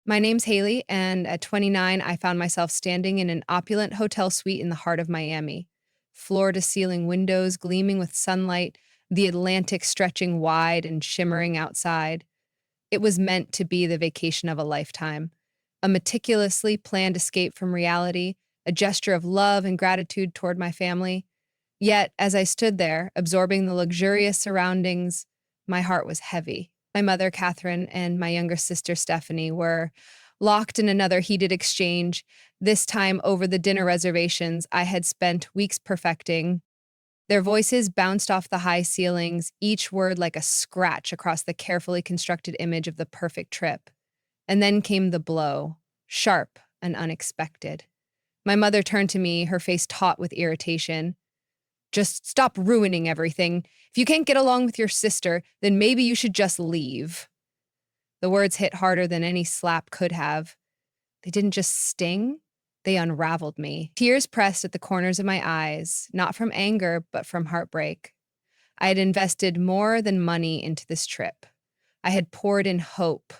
My name's Haley, and at 29, I found myself standing in an opulent hotel suite in the heart of Miami. Floor to ceiling windows gleaming with sunlight, the Atlantic stretching wide and shimmering outside. It was meant to be the vacation of a lifetime. A meticulously planned escape from reality, a gesture of love and gratitude toward my family. Yet, as I stood there, absorbing the luxurious surroundings, my heart was heavy. My mother, Catherine, and my younger sister, Stephanie, were locked in another heated exchange, this time over the dinner reservations I had spent weeks perfecting. Their voices bounced off the high ceilings, each word like a scratch across the carefully constructed image of the perfect trip. And then came the blow, sharp and unexpected. My mother turned to me, her face taut with irritation. Just stop ruining everything. If you can't get along with your sister, then maybe you should just leave. The words hit harder than any slap could have. They didn't just sting, they unraveled me. Tears pressed at the corners of my eyes, not from anger, but from heartbreak. I had invested more than money into this trip. I had poured in hope,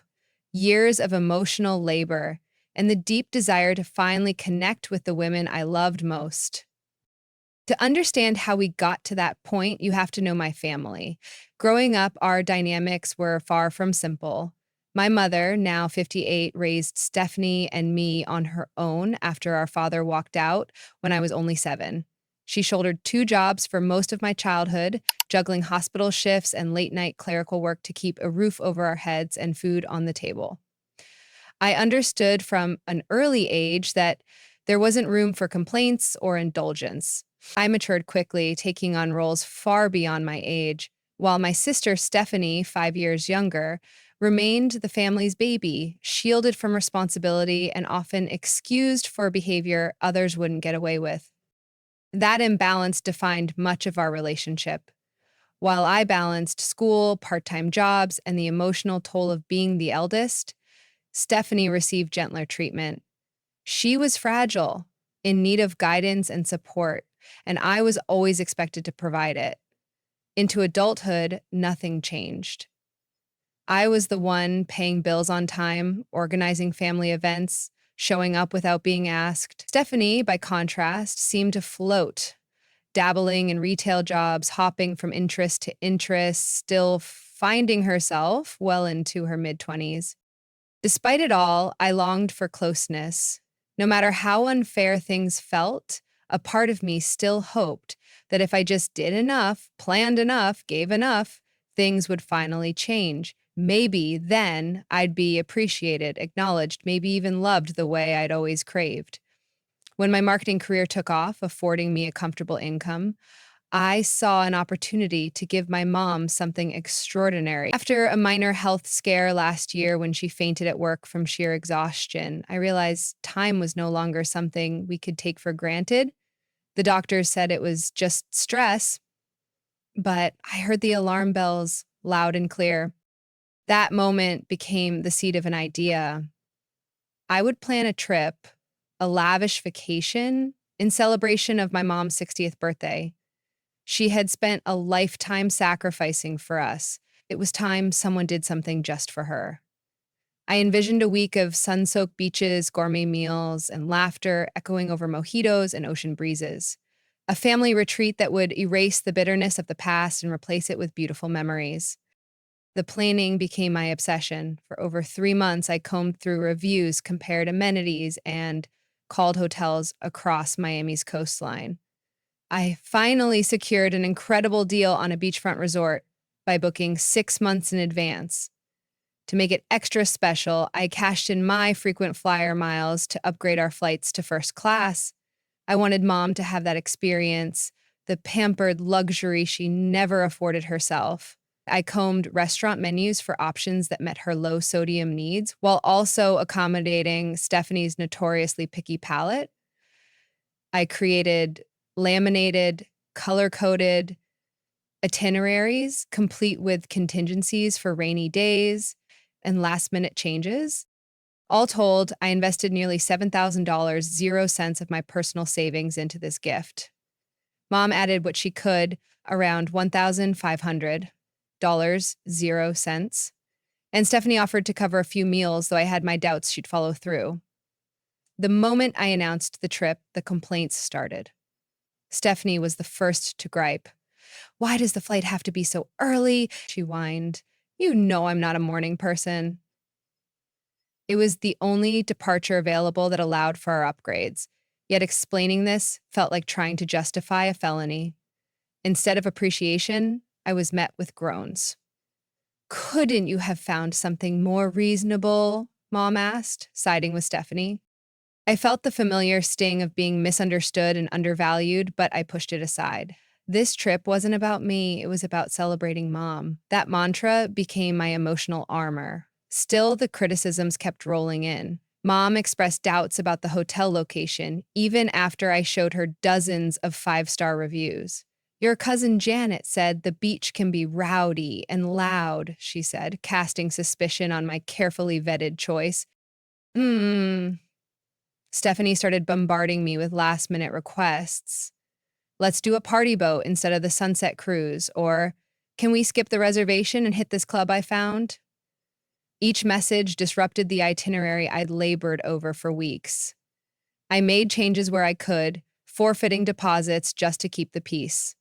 years of emotional labor, and the deep desire to finally connect with the women I loved most. To understand how we got to that point, you have to know my family. Growing up, our dynamics were far from simple. My mother, now 58, raised Stephanie and me on her own after our father walked out when I was only 7. She shouldered 2 jobs for most of my childhood, juggling hospital shifts and late-night clerical work to keep a roof over our heads and food on the table. I understood from an early age that there wasn't room for complaints or indulgence. I matured quickly, taking on roles far beyond my age, while my sister Stephanie, 5 years younger, remained the family's baby, shielded from responsibility and often excused for behavior others wouldn't get away with. That imbalance defined much of our relationship. While I balanced school, part-time jobs, and the emotional toll of being the eldest, Stephanie received gentler treatment. She was fragile, in need of guidance and support, and I was always expected to provide it. Into adulthood, nothing changed. I was the one paying bills on time, organizing family events, showing up without being asked. Stephanie, by contrast, seemed to float, dabbling in retail jobs, hopping from interest to interest, still finding herself well into her mid-20s. Despite it all, I longed for closeness. No matter how unfair things felt, a part of me still hoped that if I just did enough, planned enough, gave enough, things would finally change. Maybe then I'd be appreciated, acknowledged, maybe even loved the way I'd always craved. When my marketing career took off, affording me a comfortable income, I saw an opportunity to give my mom something extraordinary. After a minor health scare last year when she fainted at work from sheer exhaustion, I realized time was no longer something we could take for granted. The doctors said it was just stress, but I heard the alarm bells loud and clear. That moment became the seed of an idea. I would plan a trip, a lavish vacation, in celebration of my mom's 60th birthday. She had spent a lifetime sacrificing for us. It was time someone did something just for her. I envisioned a week of sun-soaked beaches, gourmet meals, and laughter echoing over mojitos and ocean breezes. A family retreat that would erase the bitterness of the past and replace it with beautiful memories. The planning became my obsession. For over 3 months, I combed through reviews, compared amenities, and called hotels across Miami's coastline. I finally secured an incredible deal on a beachfront resort by booking 6 months in advance. To make it extra special, I cashed in my frequent flyer miles to upgrade our flights to first class. I wanted Mom to have that experience, the pampered luxury she never afforded herself. I combed restaurant menus for options that met her low sodium needs while also accommodating Stephanie's notoriously picky palate. I created laminated, color-coded itineraries, complete with contingencies for rainy days and last-minute changes. All told, I invested nearly $7,000, 0 cents of my personal savings into this gift. Mom added what she could, around $1,500, 0 cents. And Stephanie offered to cover a few meals, though I had my doubts she'd follow through. The moment I announced the trip, the complaints started. Stephanie was the first to gripe. "Why does the flight have to be so early?" she whined. "You know I'm not a morning person." It was the only departure available that allowed for our upgrades. Yet explaining this felt like trying to justify a felony. Instead of appreciation, I was met with groans. "Couldn't you have found something more reasonable?" Mom asked, siding with Stephanie. I felt the familiar sting of being misunderstood and undervalued, but I pushed it aside. This trip wasn't about me, it was about celebrating Mom. That mantra became my emotional armor. Still, the criticisms kept rolling in. Mom expressed doubts about the hotel location, even after I showed her dozens of five-star reviews. "Your cousin Janet said the beach can be rowdy and loud," she said, casting suspicion on my carefully vetted choice. Hmm. Stephanie started bombarding me with last-minute requests. "Let's do a party boat instead of the sunset cruise," or "Can we skip the reservation and hit this club I found?" Each message disrupted the itinerary I'd labored over for weeks. I made changes where I could, forfeiting deposits just to keep the peace.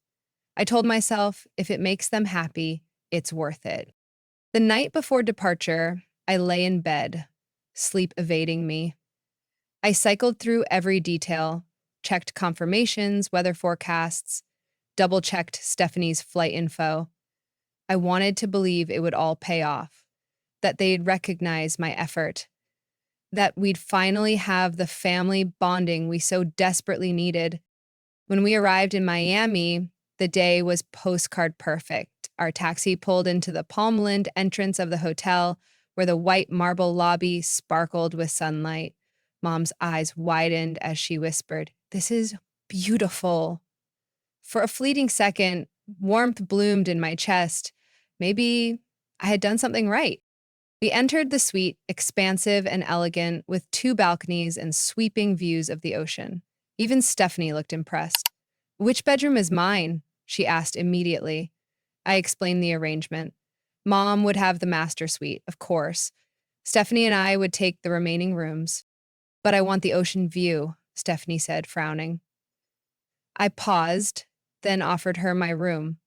I told myself, if it makes them happy, it's worth it. The night before departure, I lay in bed, sleep evading me. I cycled through every detail, checked confirmations, weather forecasts, double-checked Stephanie's flight info. I wanted to believe it would all pay off, that they'd recognize my effort, that we'd finally have the family bonding we so desperately needed. When we arrived in Miami, the day was postcard perfect. Our taxi pulled into the palm-lined entrance of the hotel, where the white marble lobby sparkled with sunlight. Mom's eyes widened as she whispered, "This is beautiful." For a fleeting second, warmth bloomed in my chest. Maybe I had done something right. We entered the suite, expansive and elegant, with two balconies and sweeping views of the ocean. Even Stephanie looked impressed. "Which bedroom is mine?" she asked immediately. I explained the arrangement. Mom would have the master suite, of course. Stephanie and I would take the remaining rooms. "But I want the ocean view," Stephanie said, frowning. I paused, then offered her my room,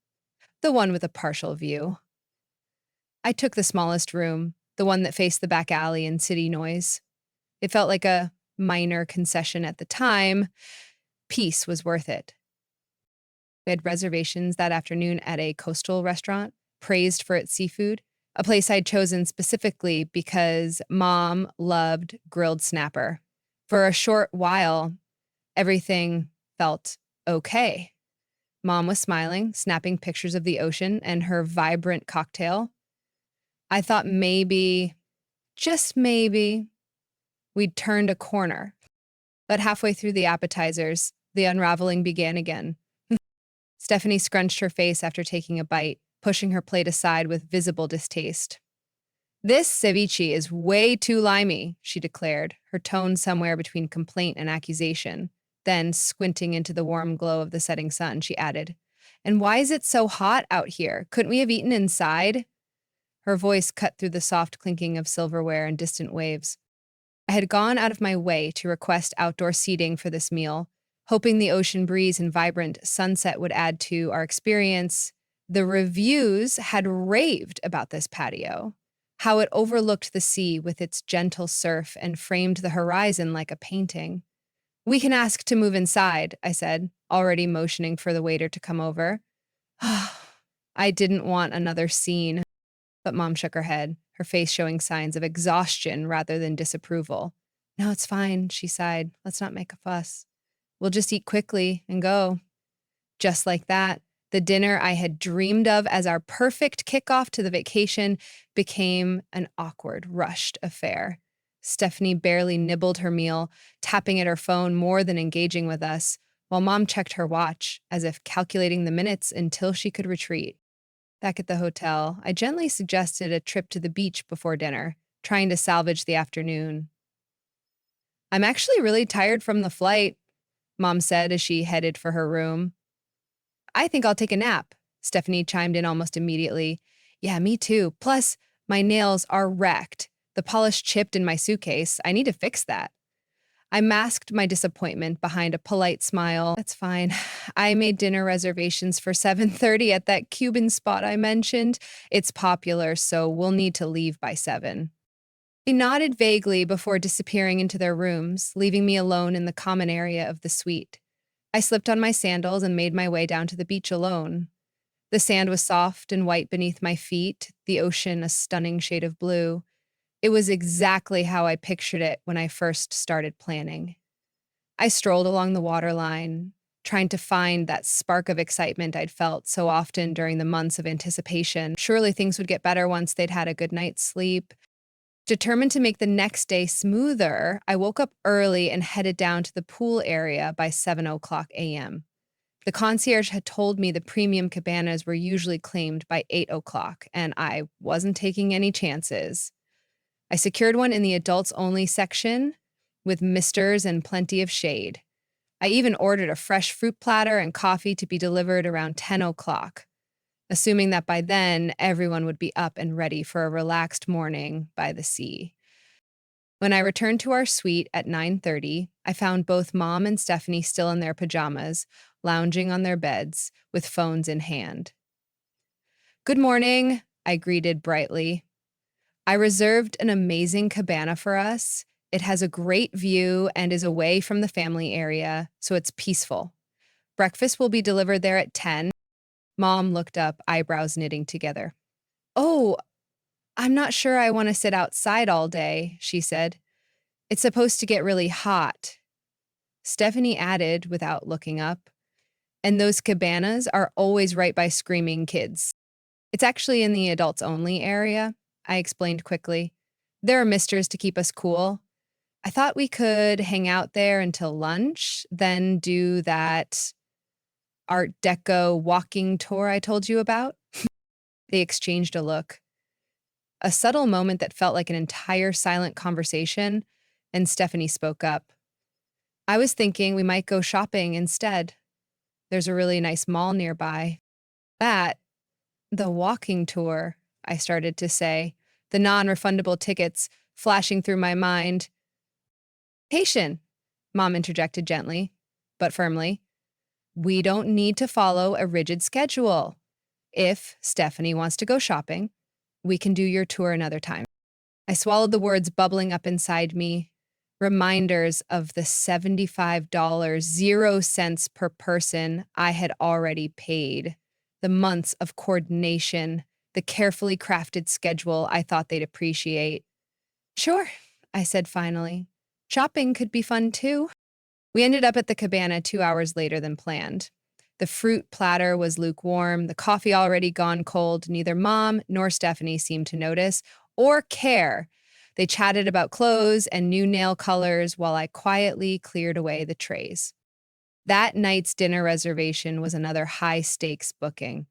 the one with a partial view. I took the smallest room, the one that faced the back alley and city noise. It felt like a minor concession at the time. Peace was worth it. We had reservations that afternoon at a coastal restaurant, praised for its seafood, a place I'd chosen specifically because Mom loved grilled snapper. For a short while, everything felt okay. Mom was smiling, snapping pictures of the ocean and her vibrant cocktail. I thought maybe, just maybe, we'd turned a corner. But halfway through the appetizers, the unraveling began again. Stephanie scrunched her face after taking a bite, pushing her plate aside with visible distaste. "This ceviche is way too limey," she declared, her tone somewhere between complaint and accusation. Then, squinting into the warm glow of the setting sun, she added, "And why is it so hot out here? Couldn't we have eaten inside?" Her voice cut through the soft clinking of silverware and distant waves. I had gone out of my way to request outdoor seating for this meal, hoping the ocean breeze and vibrant sunset would add to our experience. The reviews had raved about this patio, how it overlooked the sea with its gentle surf and framed the horizon like a painting. "We can ask to move inside," I said, already motioning for the waiter to come over. I didn't want another scene, but Mom shook her head, her face showing signs of exhaustion rather than disapproval. "No, it's fine," she sighed. "Let's not make a fuss. We'll just eat quickly and go." Just like that, the dinner I had dreamed of as our perfect kickoff to the vacation became an awkward, rushed affair. Stephanie barely nibbled her meal, tapping at her phone more than engaging with us, while Mom checked her watch, as if calculating the minutes until she could retreat. Back at the hotel, I gently suggested a trip to the beach before dinner, trying to salvage the afternoon. "I'm actually really tired from the flight," Mom said as she headed for her room. "I think I'll take a nap," Stephanie chimed in almost immediately. "Yeah, me too. Plus, My nails are wrecked. The polish chipped in my suitcase. I need to fix that. I masked my disappointment behind a polite smile. That's fine. I made dinner reservations for 7:30 at that Cuban spot I mentioned. It's popular, so we'll need to leave by 7. They nodded vaguely before disappearing into their rooms, leaving me alone in the common area of the suite. I slipped on my sandals and made my way down to the beach alone. The sand was soft and white beneath my feet, the ocean a stunning shade of blue. It was exactly how I pictured it when I first started planning. I strolled along the waterline, trying to find that spark of excitement I'd felt so often during the months of anticipation. Surely things would get better once they'd had a good night's sleep. Determined to make the next day smoother, I woke up early and headed down to the pool area by 7 o'clock a.m. The concierge had told me the premium cabanas were usually claimed by 8 o'clock, and I wasn't taking any chances. I secured one in the adults only section with misters and plenty of shade. I even ordered a fresh fruit platter and coffee to be delivered around 10 o'clock, assuming that by then everyone would be up and ready for a relaxed morning by the sea. When I returned to our suite at 9:30, I found both Mom and Stephanie still in their pajamas, lounging on their beds with phones in hand. "Good morning," I greeted brightly. "I reserved an amazing cabana for us. It has a great view and is away from the family area, so it's peaceful. Breakfast will be delivered there at 10. Mom looked up, eyebrows knitting together. "Oh, I'm not sure I want to sit outside all day," she said. "It's supposed to get really hot." Stephanie added without looking up, "And those cabanas are always right by screaming kids." "It's actually in the adults only area," I explained quickly. "There are misters to keep us cool. I thought we could hang out there until lunch, then do that Art Deco walking tour I told you about." They exchanged a look. A subtle moment that felt like an entire silent conversation, and Stephanie spoke up. "I was thinking we might go shopping instead. There's a really nice mall nearby." "That, the walking tour," I started to say, the non-refundable tickets flashing through my mind. "Patient," Mom interjected gently, but firmly. "We don't need to follow a rigid schedule. If Stephanie wants to go shopping, we can do your tour another time." I swallowed the words bubbling up inside me, reminders of the $75, 0 cents per person I had already paid, the months of coordination, the carefully crafted schedule I thought they'd appreciate. "Sure," I said finally. "Shopping could be fun too." We ended up at the cabana 2 hours later than planned. The fruit platter was lukewarm, the coffee already gone cold. Neither Mom nor Stephanie seemed to notice or care. They chatted about clothes and new nail colors while I quietly cleared away the trays. That night's dinner reservation was another high-stakes booking.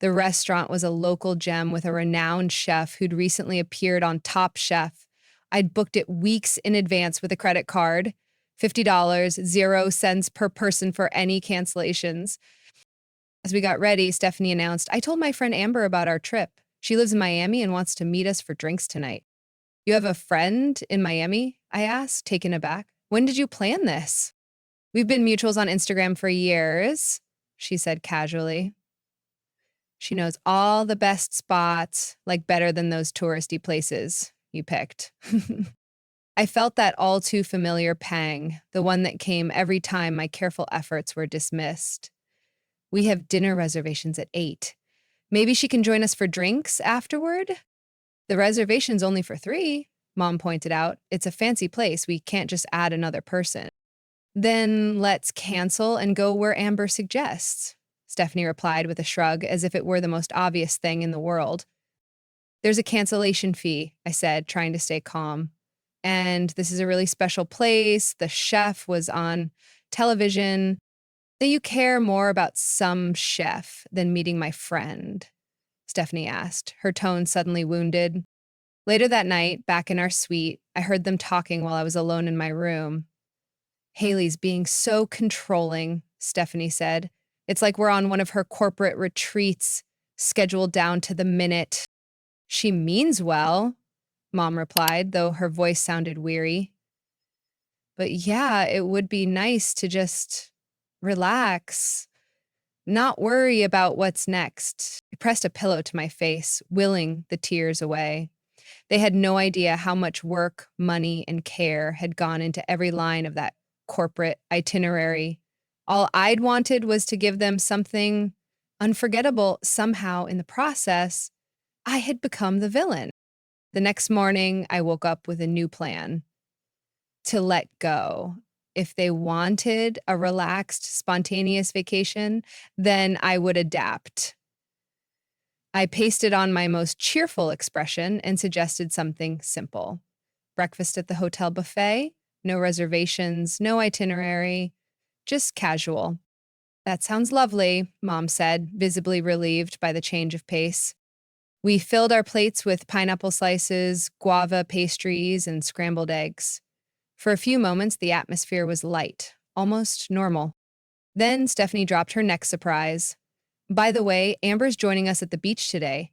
The restaurant was a local gem with a renowned chef who'd recently appeared on Top Chef. I'd booked it weeks in advance with a credit card, $50, 0 cents per person for any cancellations. As we got ready, Stephanie announced, "I told my friend Amber about our trip. She lives in Miami and wants to meet us for drinks tonight." "You have a friend in Miami?" I asked, taken aback. "When did you plan this?" "We've been mutuals on Instagram for years," she said casually. "She knows all the best spots, like better than those touristy places you picked." I felt that all too familiar pang, the one that came every time my careful efforts were dismissed. "We have dinner reservations at 8. Maybe she can join us for drinks afterward?" "The reservation's only for 3, Mom pointed out. "It's a fancy place. We can't just add another person." "Then let's cancel and go where Amber suggests," Stephanie replied with a shrug, as if it were the most obvious thing in the world. "There's a cancellation fee," I said, trying to stay calm. "And this is a really special place. The chef was on television." "Do you care more about some chef than meeting my friend?" Stephanie asked, her tone suddenly wounded. Later that night, back in our suite, I heard them talking while I was alone in my room. "Haley's being so controlling," Stephanie said. "It's like we're on one of her corporate retreats, scheduled down to the minute." She means well, Mom replied, though her voice sounded weary. But yeah, it would be nice to just relax, not worry about what's next. I pressed a pillow to my face, willing the tears away. They had no idea how much work, money, and care had gone into every line of that corporate itinerary. All I'd wanted was to give them something unforgettable. Somehow, in the process, I had become the villain. The next morning, I woke up with a new plan: to let go. If they wanted a relaxed, spontaneous vacation, then I would adapt. I pasted on my most cheerful expression and suggested something simple: breakfast at the hotel buffet, no reservations, no itinerary, just casual. That sounds lovely, Mom said, visibly relieved by the change of pace. We filled our plates with pineapple slices, guava pastries, and scrambled eggs. For a few moments, the atmosphere was light, almost normal. Then Stephanie dropped her next surprise. By the way, Amber's joining us at the beach today.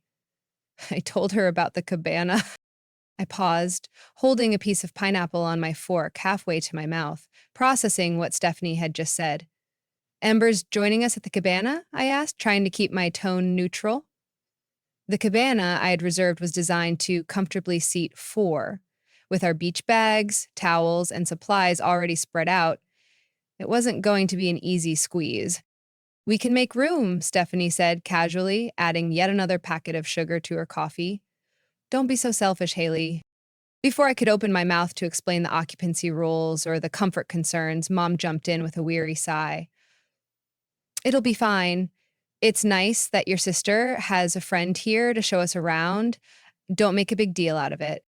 I told her about the cabana. I paused, holding a piece of pineapple on my fork halfway to my mouth, processing what Stephanie had just said. Amber's joining us at the cabana? I asked, trying to keep my tone neutral. The cabana I had reserved was designed to comfortably seat four. With our beach bags, towels, and supplies already spread out, it wasn't going to be an easy squeeze. We can make room, Stephanie said casually, adding yet another packet of sugar to her coffee. Don't be so selfish, Haley. Before I could open my mouth to explain the occupancy rules or the comfort concerns, Mom jumped in with a weary sigh. It'll be fine. It's nice that your sister has a friend here to show us around. Don't make a big deal out of it.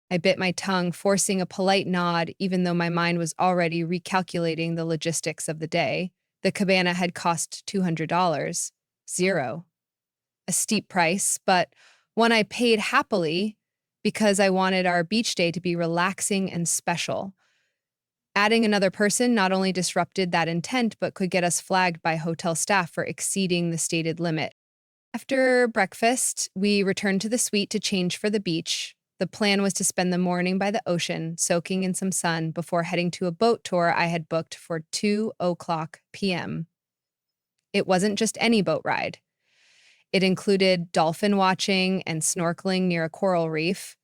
I bit my tongue, forcing a polite nod, even though my mind was already recalculating the logistics of the day. The cabana had cost $200. Zero. A steep price, but one I paid happily because I wanted our beach day to be relaxing and special. Adding another person not only disrupted that intent, but could get us flagged by hotel staff for exceeding the stated limit. After breakfast, we returned to the suite to change for the beach. The plan was to spend the morning by the ocean, soaking in some sun, before heading to a boat tour I had booked for 2:00 p.m. It wasn't just any boat ride. It included dolphin watching and snorkeling near a coral reef.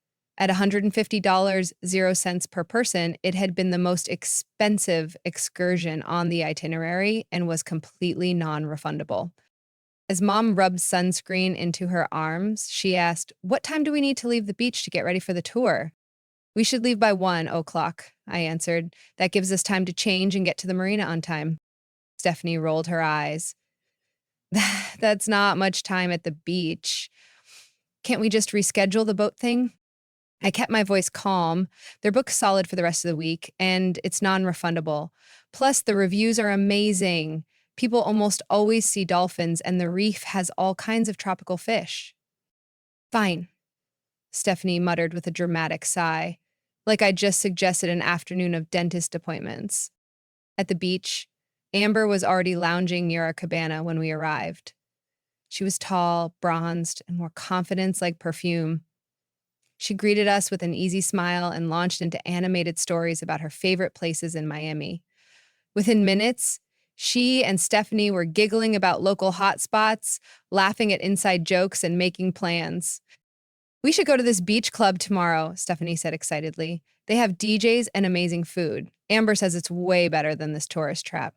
At $150, 0 cents per person, it had been the most expensive excursion on the itinerary and was completely non-refundable. As Mom rubbed sunscreen into her arms, she asked, "What time do we need to leave the beach to get ready for the tour?" "We should leave by 1:00, I answered. "That gives us time to change and get to the marina on time." Stephanie rolled her eyes. "That's not much time at the beach. Can't we just reschedule the boat thing?" I kept my voice calm. They're booked solid for the rest of the week, and it's non-refundable. Plus, the reviews are amazing. People almost always see dolphins, and the reef has all kinds of tropical fish. Fine, Stephanie muttered with a dramatic sigh, like I'd just suggested an afternoon of dentist appointments. At the beach, Amber was already lounging near our cabana when we arrived. She was tall, bronzed, and wore confidence like perfume. She greeted us with an easy smile and launched into animated stories about her favorite places in Miami. Within minutes, she and Stephanie were giggling about local hotspots, laughing at inside jokes, and making plans. "We should go to this beach club tomorrow," Stephanie said excitedly. "They have DJs and amazing food. Amber says it's way better than this tourist trap."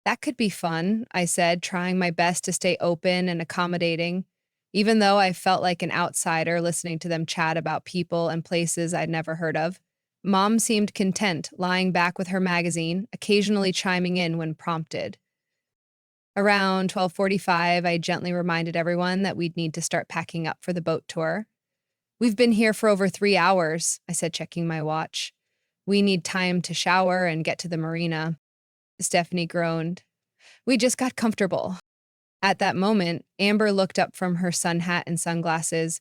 "That could be fun," I said, trying my best to stay open and accommodating, even though I felt like an outsider listening to them chat about people and places I'd never heard of. Mom seemed content, lying back with her magazine, occasionally chiming in when prompted. Around 12:45, I gently reminded everyone that we'd need to start packing up for the boat tour. "We've been here for over 3 hours," I said, checking my watch. "We need time to shower and get to the marina." Stephanie groaned. "We just got comfortable." At that moment, Amber looked up from her sun hat and sunglasses.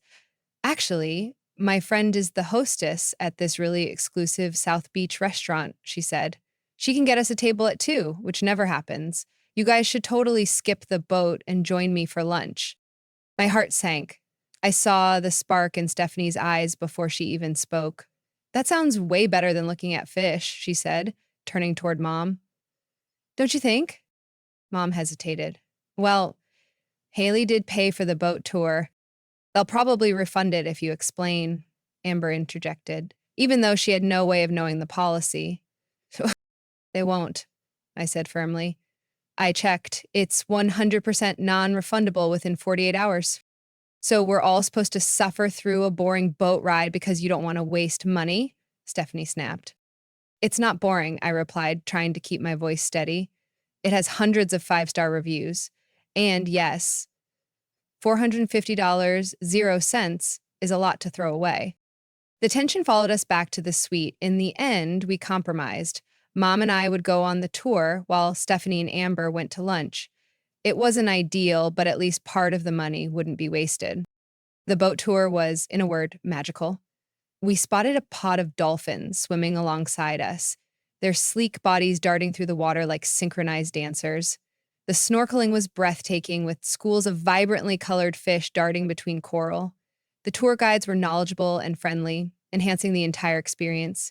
"Actually, my friend is the hostess at this really exclusive South Beach restaurant," she said. "She can get us a table at 2, which never happens. You guys should totally skip the boat and join me for lunch." My heart sank. I saw the spark in Stephanie's eyes before she even spoke. That sounds way better than looking at fish, she said, turning toward Mom. Don't you think? Mom hesitated. Well, Haley did pay for the boat tour. They'll probably refund it if you explain, Amber interjected, even though she had no way of knowing the policy. They won't, I said firmly. I checked. It's 100% non-refundable within 48 hours. So we're all supposed to suffer through a boring boat ride because you don't want to waste money? Stephanie snapped. It's not boring, I replied, trying to keep my voice steady. It has hundreds of five-star reviews. And yes, $450, 0 cents is a lot to throw away. The tension followed us back to the suite. In the end, we compromised. Mom and I would go on the tour while Stephanie and Amber went to lunch. It wasn't ideal, but at least part of the money wouldn't be wasted. The boat tour was, in a word, magical. We spotted a pod of dolphins swimming alongside us, their sleek bodies darting through the water like synchronized dancers. The snorkeling was breathtaking, with schools of vibrantly colored fish darting between coral. The tour guides were knowledgeable and friendly, enhancing the entire experience.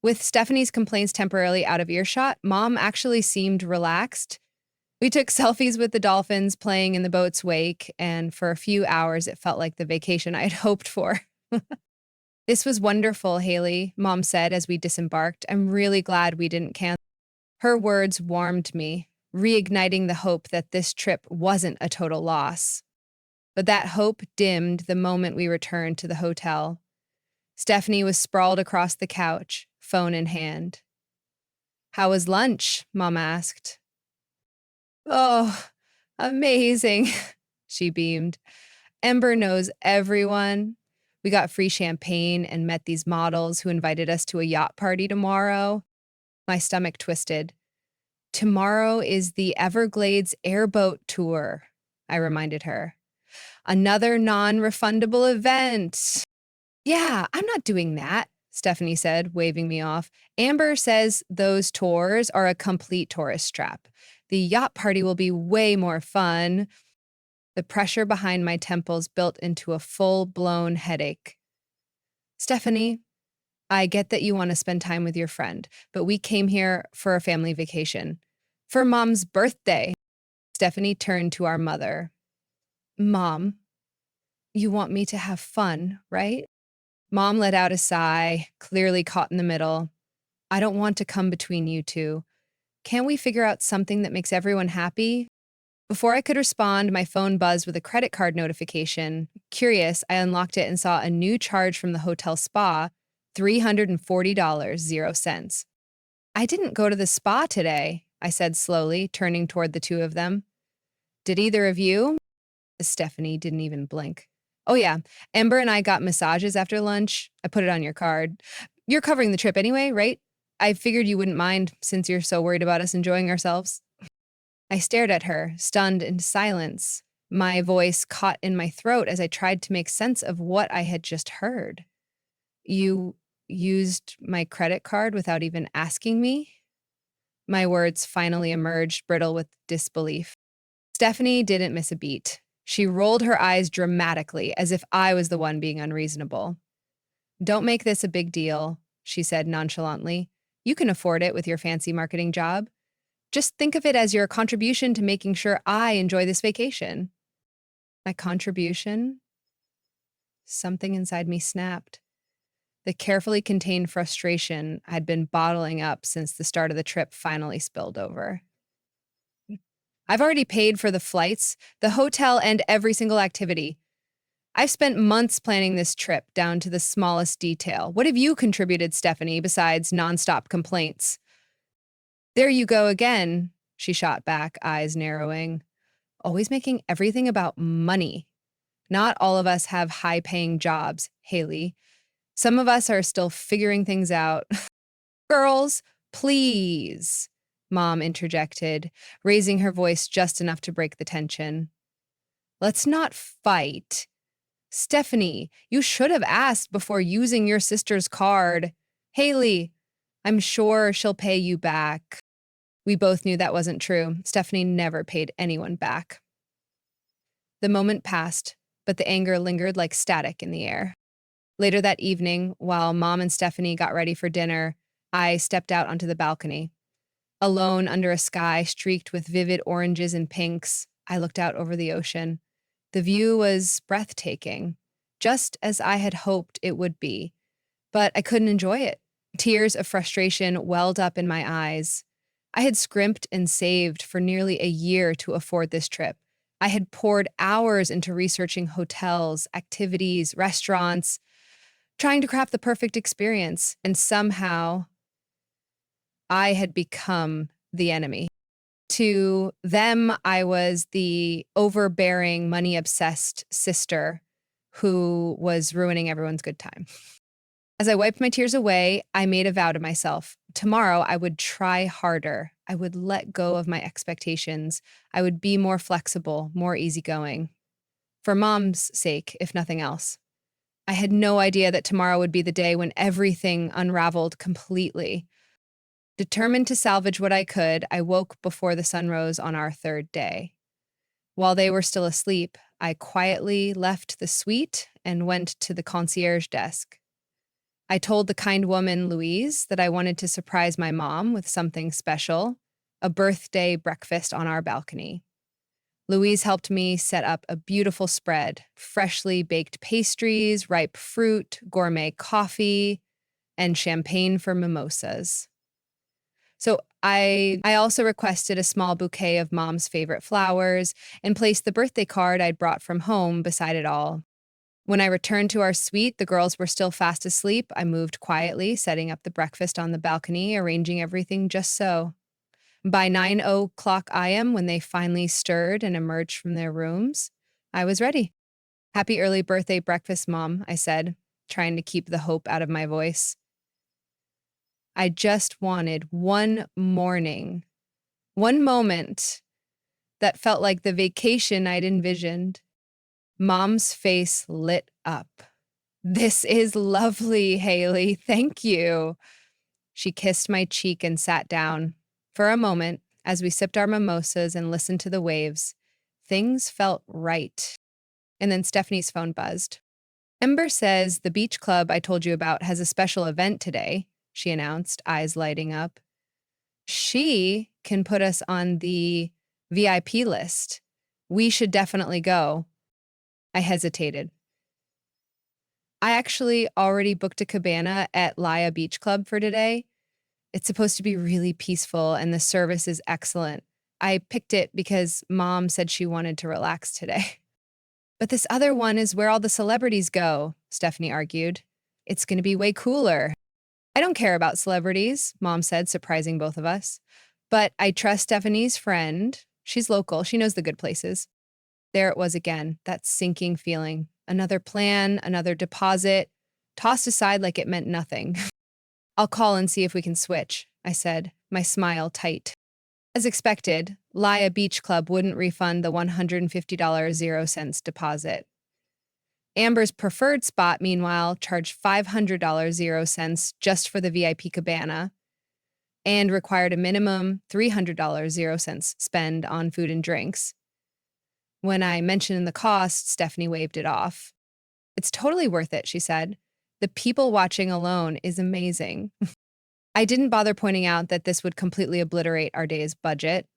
With Stephanie's complaints temporarily out of earshot, Mom actually seemed relaxed. We took selfies with the dolphins playing in the boat's wake, and for a few hours it felt like the vacation I had hoped for. This was wonderful, Haley, Mom said as we disembarked. I'm really glad we didn't cancel. Her words warmed me, reigniting the hope that this trip wasn't a total loss. But that hope dimmed the moment we returned to the hotel. Stephanie was sprawled across the couch, phone in hand. How was lunch? Mom asked. Oh, amazing, she beamed. Ember knows everyone. We got free champagne and met these models who invited us to a yacht party tomorrow. My stomach twisted. Tomorrow is the Everglades airboat tour, I reminded her. Another non-refundable event. Yeah, I'm not doing that, Stephanie said, waving me off. Amber says those tours are a complete tourist trap. The yacht party will be way more fun. The pressure behind my temples built into a full-blown headache. Stephanie, I get that you want to spend time with your friend, but we came here for a family vacation. For Mom's birthday. Stephanie turned to our mother. Mom, you want me to have fun, right? Mom let out a sigh, clearly caught in the middle. I don't want to come between you two. Can't we figure out something that makes everyone happy? Before I could respond, my phone buzzed with a credit card notification. Curious, I unlocked it and saw a new charge from the hotel spa, $340, 0 cents. I didn't go to the spa today, I said slowly, turning toward the two of them. Did either of you? Stephanie didn't even blink. Oh yeah, Ember and I got massages after lunch. I put it on your card. You're covering the trip anyway, right? I figured you wouldn't mind since you're so worried about us enjoying ourselves. I stared at her, stunned into silence. My voice caught in my throat as I tried to make sense of what I had just heard. You used my credit card without even asking me? My words finally emerged, brittle with disbelief. Stephanie didn't miss a beat. She rolled her eyes dramatically, as if I was the one being unreasonable. Don't make this a big deal, she said nonchalantly. You can afford it with your fancy marketing job. Just think of it as your contribution to making sure I enjoy this vacation. My contribution? Something inside me snapped. The carefully contained frustration I'd been bottling up since the start of the trip finally spilled over. I've already paid for the flights, the hotel, and every single activity. I've spent months planning this trip down to the smallest detail. What have you contributed, Stephanie, besides nonstop complaints? There you go again, she shot back, eyes narrowing. Always making everything about money. Not all of us have high-paying jobs, Haley. Some of us are still figuring things out. Girls, please, Mom interjected, raising her voice just enough to break the tension. Let's not fight. Stephanie, you should have asked before using your sister's card. Haley, I'm sure she'll pay you back. We both knew that wasn't true. Stephanie never paid anyone back. The moment passed, but the anger lingered like static in the air. Later that evening, while Mom and Stephanie got ready for dinner, I stepped out onto the balcony. Alone under a sky streaked with vivid oranges and pinks, I looked out over the ocean. The view was breathtaking, just as I had hoped it would be, but I couldn't enjoy it. Tears of frustration welled up in my eyes. I had scrimped and saved for nearly a year to afford this trip. I had poured hours into researching hotels, activities, restaurants, trying to craft the perfect experience, and somehow I had become the enemy. To them, I was the overbearing, money obsessed sister who was ruining everyone's good time. As I wiped my tears away, I made a vow to myself. Tomorrow, I would try harder. I would let go of my expectations. I would be more flexible, more easygoing. For Mom's sake, if nothing else. I had no idea that tomorrow would be the day when everything unraveled completely. Determined to salvage what I could, I woke before the sun rose on our third day. While they were still asleep, I quietly left the suite and went to the concierge desk. I told the kind woman, Louise, that I wanted to surprise my mom with something special, a birthday breakfast on our balcony. Louise helped me set up a beautiful spread, freshly baked pastries, ripe fruit, gourmet coffee, and champagne for mimosas. So I also requested a small bouquet of Mom's favorite flowers and placed the birthday card I'd brought from home beside it all. When I returned to our suite, the girls were still fast asleep. I moved quietly, setting up the breakfast on the balcony, arranging everything just so. By 9 o'clock AM, when they finally stirred and emerged from their rooms, I was ready. Happy early birthday breakfast, Mom, I said, trying to keep the hope out of my voice. I just wanted one morning, one moment that felt like the vacation I'd envisioned. Mom's face lit up. This is lovely, Haley. Thank you. She kissed my cheek and sat down. For a moment, as we sipped our mimosas and listened to the waves, things felt right. And then Stephanie's phone buzzed. Ember says the beach club I told you about has a special event today, she announced, eyes lighting up. She can put us on the VIP list. We should definitely go. I hesitated. I actually already booked a cabana at Laya Beach Club for today. It's supposed to be really peaceful and the service is excellent. I picked it because Mom said she wanted to relax today. But this other one is where all the celebrities go, Stephanie argued. It's going to be way cooler. I don't care about celebrities, Mom said, surprising both of us. But I trust Stephanie's friend. She's local. She knows the good places. There it was again, that sinking feeling. Another plan, another deposit, tossed aside like it meant nothing. I'll call and see if we can switch, I said, my smile tight. As expected, Laya Beach Club wouldn't refund the $150 0 cents deposit. Amber's preferred spot, meanwhile, charged $500 0 cents just for the VIP cabana and required a minimum $300 0 cents spend on food and drinks. When I mentioned the cost, Stephanie waved it off. It's totally worth it, she said. The people watching alone is amazing. I didn't bother pointing out that this would completely obliterate our day's budget.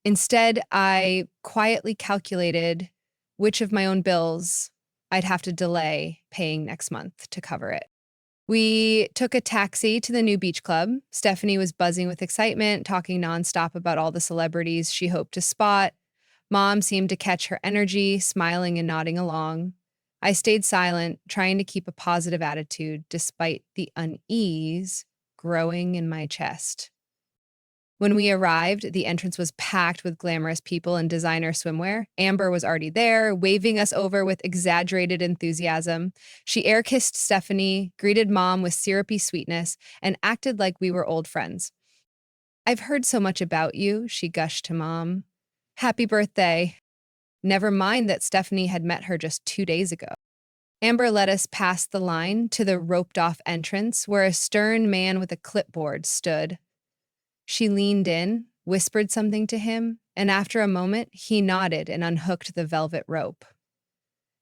Instead, I quietly calculated which of my own bills I'd have to delay paying next month to cover it. We took a taxi to the new beach club. Stephanie was buzzing with excitement, talking nonstop about all the celebrities she hoped to spot. Mom seemed to catch her energy, smiling and nodding along. I stayed silent, trying to keep a positive attitude despite the unease growing in my chest. When we arrived, the entrance was packed with glamorous people in designer swimwear. Amber was already there, waving us over with exaggerated enthusiasm. She air-kissed Stephanie, greeted Mom with syrupy sweetness, and acted like we were old friends. I've heard so much about you, she gushed to Mom. Happy birthday. Never mind that Stephanie had met her just 2 days ago. Amber led us past the line to the roped-off entrance where a stern man with a clipboard stood. She leaned in, whispered something to him, and after a moment, he nodded and unhooked the velvet rope.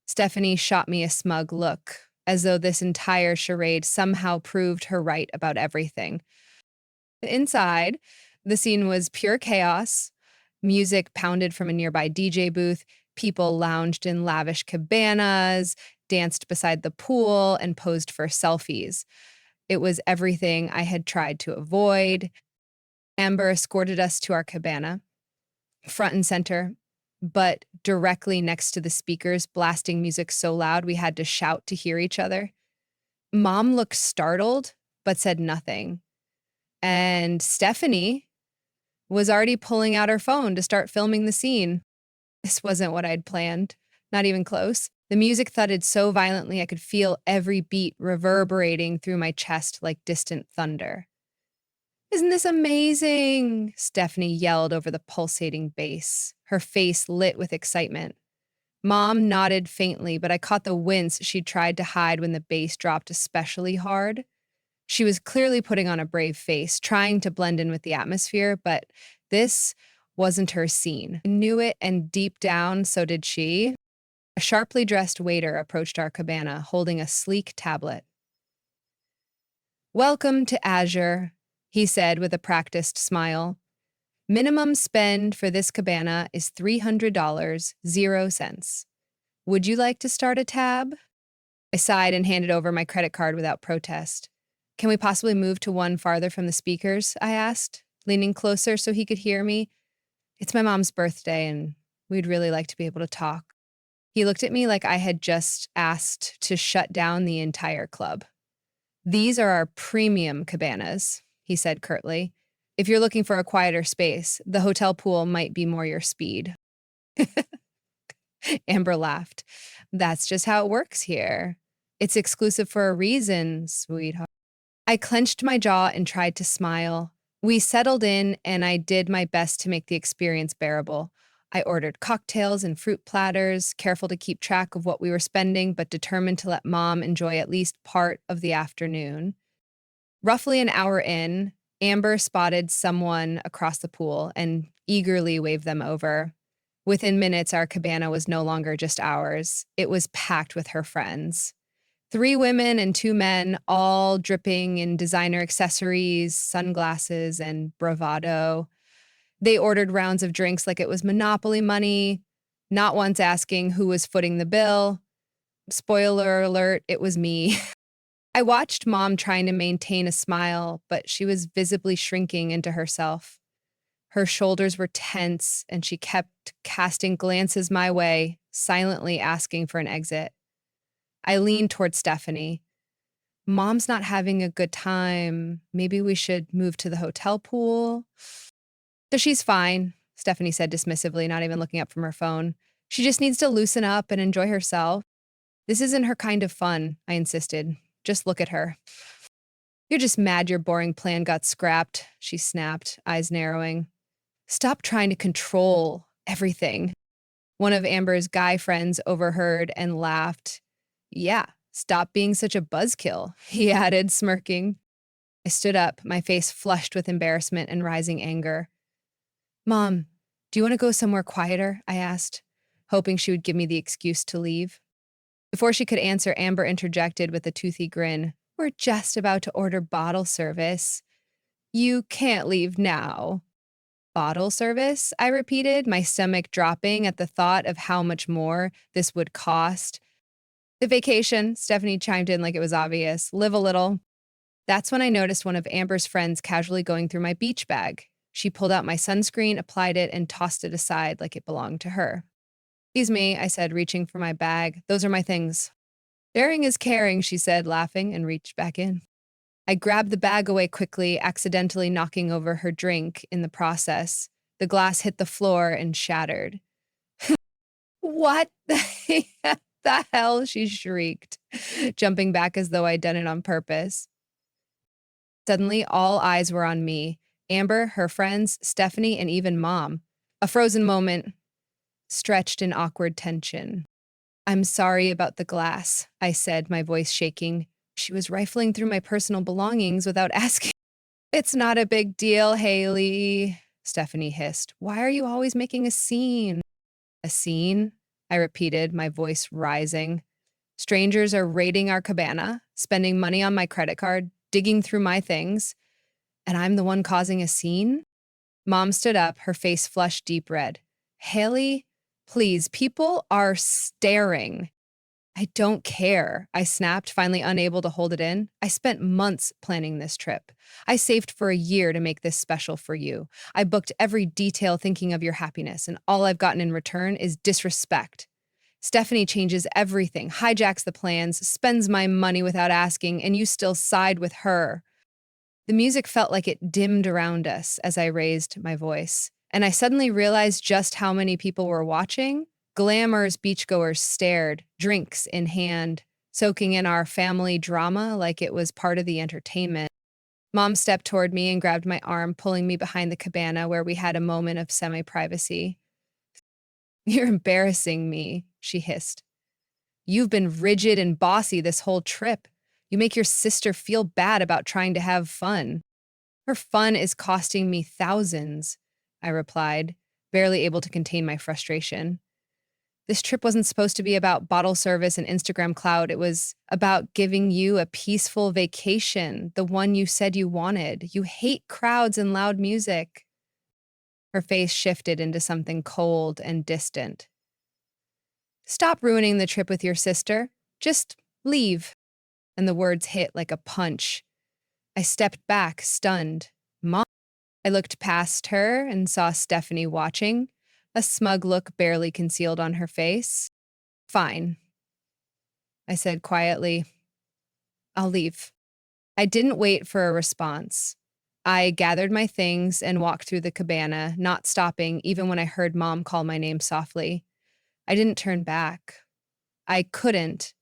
Stephanie shot me a smug look, as though this entire charade somehow proved her right about everything. Inside, the scene was pure chaos. Music pounded from a nearby DJ booth. People lounged in lavish cabanas, danced beside the pool, and posed for selfies. It was everything I had tried to avoid. Amber escorted us to our cabana, front and center, but directly next to the speakers, blasting music so loud we had to shout to hear each other. Mom looked startled, but said nothing. And Stephanie was already pulling out her phone to start filming the scene. This wasn't what I'd planned, not even close. The music thudded so violently I could feel every beat reverberating through my chest like distant thunder. Isn't this amazing? Stephanie yelled over the pulsating bass, her face lit with excitement. Mom nodded faintly, but I caught the wince she tried to hide when the bass dropped especially hard. She was clearly putting on a brave face, trying to blend in with the atmosphere, but this wasn't her scene. I knew it, and deep down, so did she. A sharply dressed waiter approached our cabana, holding a sleek tablet. "Welcome to Azure," he said with a practiced smile. "Minimum spend for this cabana is $300, 0 cents. Would you like to start a tab?" I sighed and handed over my credit card without protest. "Can we possibly move to one farther from the speakers?" I asked, leaning closer so he could hear me. "It's my mom's birthday, and we'd really like to be able to talk." He looked at me like I had just asked to shut down the entire club. "These are our premium cabanas," he said curtly. "If you're looking for a quieter space, the hotel pool might be more your speed." Amber laughed. "That's just how it works here. It's exclusive for a reason, sweetheart." I clenched my jaw and tried to smile. We settled in, and I did my best to make the experience bearable. I ordered cocktails and fruit platters, careful to keep track of what we were spending, but determined to let Mom enjoy at least part of the afternoon. Roughly an hour in, Amber spotted someone across the pool and eagerly waved them over. Within minutes, our cabana was no longer just ours. It was packed with her friends. 3 women and 2 men, all dripping in designer accessories, sunglasses, and bravado. They ordered rounds of drinks like it was Monopoly money, not once asking who was footing the bill. Spoiler alert, it was me. I watched Mom trying to maintain a smile, but she was visibly shrinking into herself. Her shoulders were tense, and she kept casting glances my way, silently asking for an exit. I leaned toward Stephanie. "Mom's not having a good time. Maybe we should move to the hotel pool." "So she's fine," Stephanie said dismissively, not even looking up from her phone. "She just needs to loosen up and enjoy herself." "This isn't her kind of fun," I insisted. "Just look at her." "You're just mad your boring plan got scrapped," she snapped, eyes narrowing. "Stop trying to control everything." One of Amber's guy friends overheard and laughed. "Yeah, stop being such a buzzkill," he added, smirking. I stood up, my face flushed with embarrassment and rising anger. "Mom, do you want to go somewhere quieter?" I asked, hoping she would give me the excuse to leave. Before she could answer, Amber interjected with a toothy grin. "We're just about to order bottle service." "You can't leave now." "Bottle service?" I repeated, my stomach dropping at the thought of how much more this would cost. "The vacation," Stephanie chimed in like it was obvious. "Live a little." That's when I noticed one of Amber's friends casually going through my beach bag. She pulled out my sunscreen, applied it, and tossed it aside like it belonged to her. "Excuse me," I said, reaching for my bag. "Those are my things." "Sharing is caring," she said, laughing, and reached back in. I grabbed the bag away quickly, accidentally knocking over her drink in the process. The glass hit the floor and shattered. "What the hell?" she shrieked, jumping back as though I'd done it on purpose. Suddenly, all eyes were on me. Amber, her friends, Stephanie, and even Mom. A frozen moment, stretched in awkward tension. "I'm sorry about the glass," I said, my voice shaking. "She was rifling through my personal belongings without asking." "It's not a big deal, Haley," Stephanie hissed. "Why are you always making a scene?" "A scene?" I repeated, my voice rising. Strangers are raiding our cabana, spending money on my credit card, digging through my things, and I'm the one causing a scene? Mom stood up, her face flushed deep red. Haley, please, people are staring. I don't care, I snapped, finally unable to hold it in. I spent months planning this trip. I saved for a year to make this special for you. I booked every detail thinking of your happiness, and all I've gotten in return is disrespect. Stephanie changes everything, hijacks the plans, spends my money without asking, and you still side with her. The music felt like it dimmed around us as I raised my voice, and I suddenly realized just how many people were watching. Glamorous beachgoers stared, drinks in hand, soaking in our family drama like it was part of the entertainment. Mom stepped toward me and grabbed my arm, pulling me behind the cabana where we had a moment of semi-privacy. You're embarrassing me, she hissed. You've been rigid and bossy this whole trip. You make your sister feel bad about trying to have fun. Her fun is costing me thousands, I replied, barely able to contain my frustration. This trip wasn't supposed to be about bottle service and Instagram clout. It was about giving you a peaceful vacation, the one you said you wanted. You hate crowds and loud music. Her face shifted into something cold and distant. Stop ruining the trip with your sister. Just leave. And the words hit like a punch. I stepped back, stunned. Mom. I looked past her and saw Stephanie watching, a smug look barely concealed on her face. Fine, I said quietly. I'll leave. I didn't wait for a response. I gathered my things and walked through the cabana, not stopping even when I heard Mom call my name softly. I didn't turn back. I couldn't.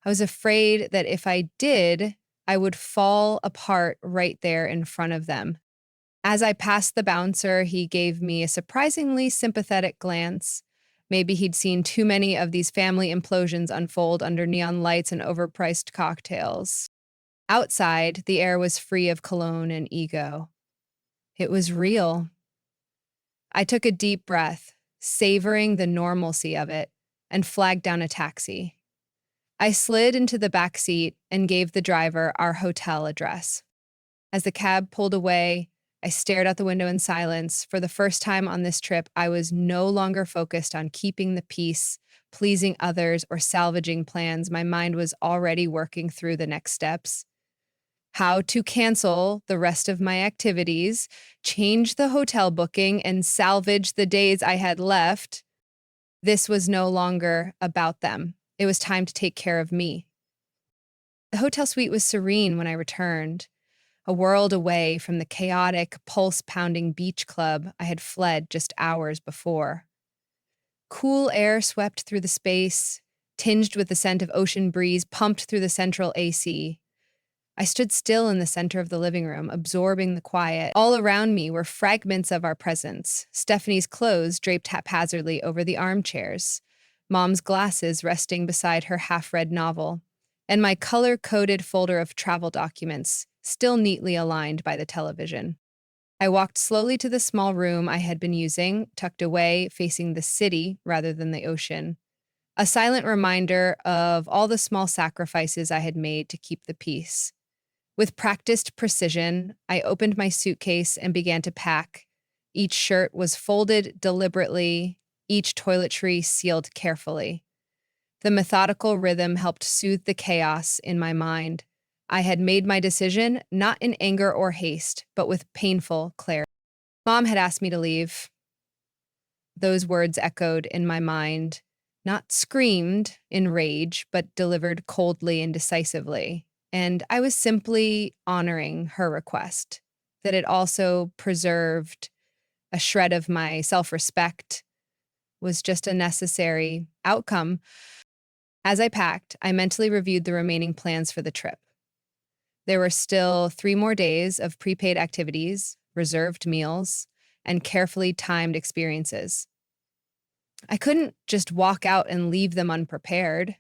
I was afraid that if I did, I would fall apart right there in front of them. As I passed the bouncer, he gave me a surprisingly sympathetic glance. Maybe he'd seen too many of these family implosions unfold under neon lights and overpriced cocktails. Outside, the air was free of cologne and ego. It was real. I took a deep breath, savoring the normalcy of it, and flagged down a taxi. I slid into the back seat and gave the driver our hotel address. As the cab pulled away, I stared out the window in silence. For the first time on this trip, I was no longer focused on keeping the peace, pleasing others, or salvaging plans. My mind was already working through the next steps. How to cancel the rest of my activities, change the hotel booking, and salvage the days I had left. This was no longer about them. It was time to take care of me. The hotel suite was serene when I returned, a world away from the chaotic, pulse-pounding beach club I had fled just hours before. Cool air swept through the space, tinged with the scent of ocean breeze pumped through the central AC. I stood still in the center of the living room, absorbing the quiet. All around me were fragments of our presence, Stephanie's clothes draped haphazardly over the armchairs, Mom's glasses resting beside her half-read novel, and my color-coded folder of travel documents, still neatly aligned by the television. I walked slowly to the small room I had been using, tucked away, facing the city rather than the ocean. A silent reminder of all the small sacrifices I had made to keep the peace. With practiced precision, I opened my suitcase and began to pack. Each shirt was folded deliberately, each toiletry sealed carefully. The methodical rhythm helped soothe the chaos in my mind. I had made my decision, not in anger or haste, but with painful clarity. Mom had asked me to leave. Those words echoed in my mind, not screamed in rage, but delivered coldly and decisively. And I was simply honoring her request, that it also preserved a shred of my self-respect, was just a necessary outcome. As I packed, I mentally reviewed the remaining plans for the trip. There were still 3 more days of prepaid activities, reserved meals, and carefully timed experiences. I couldn't just walk out and leave them unprepared.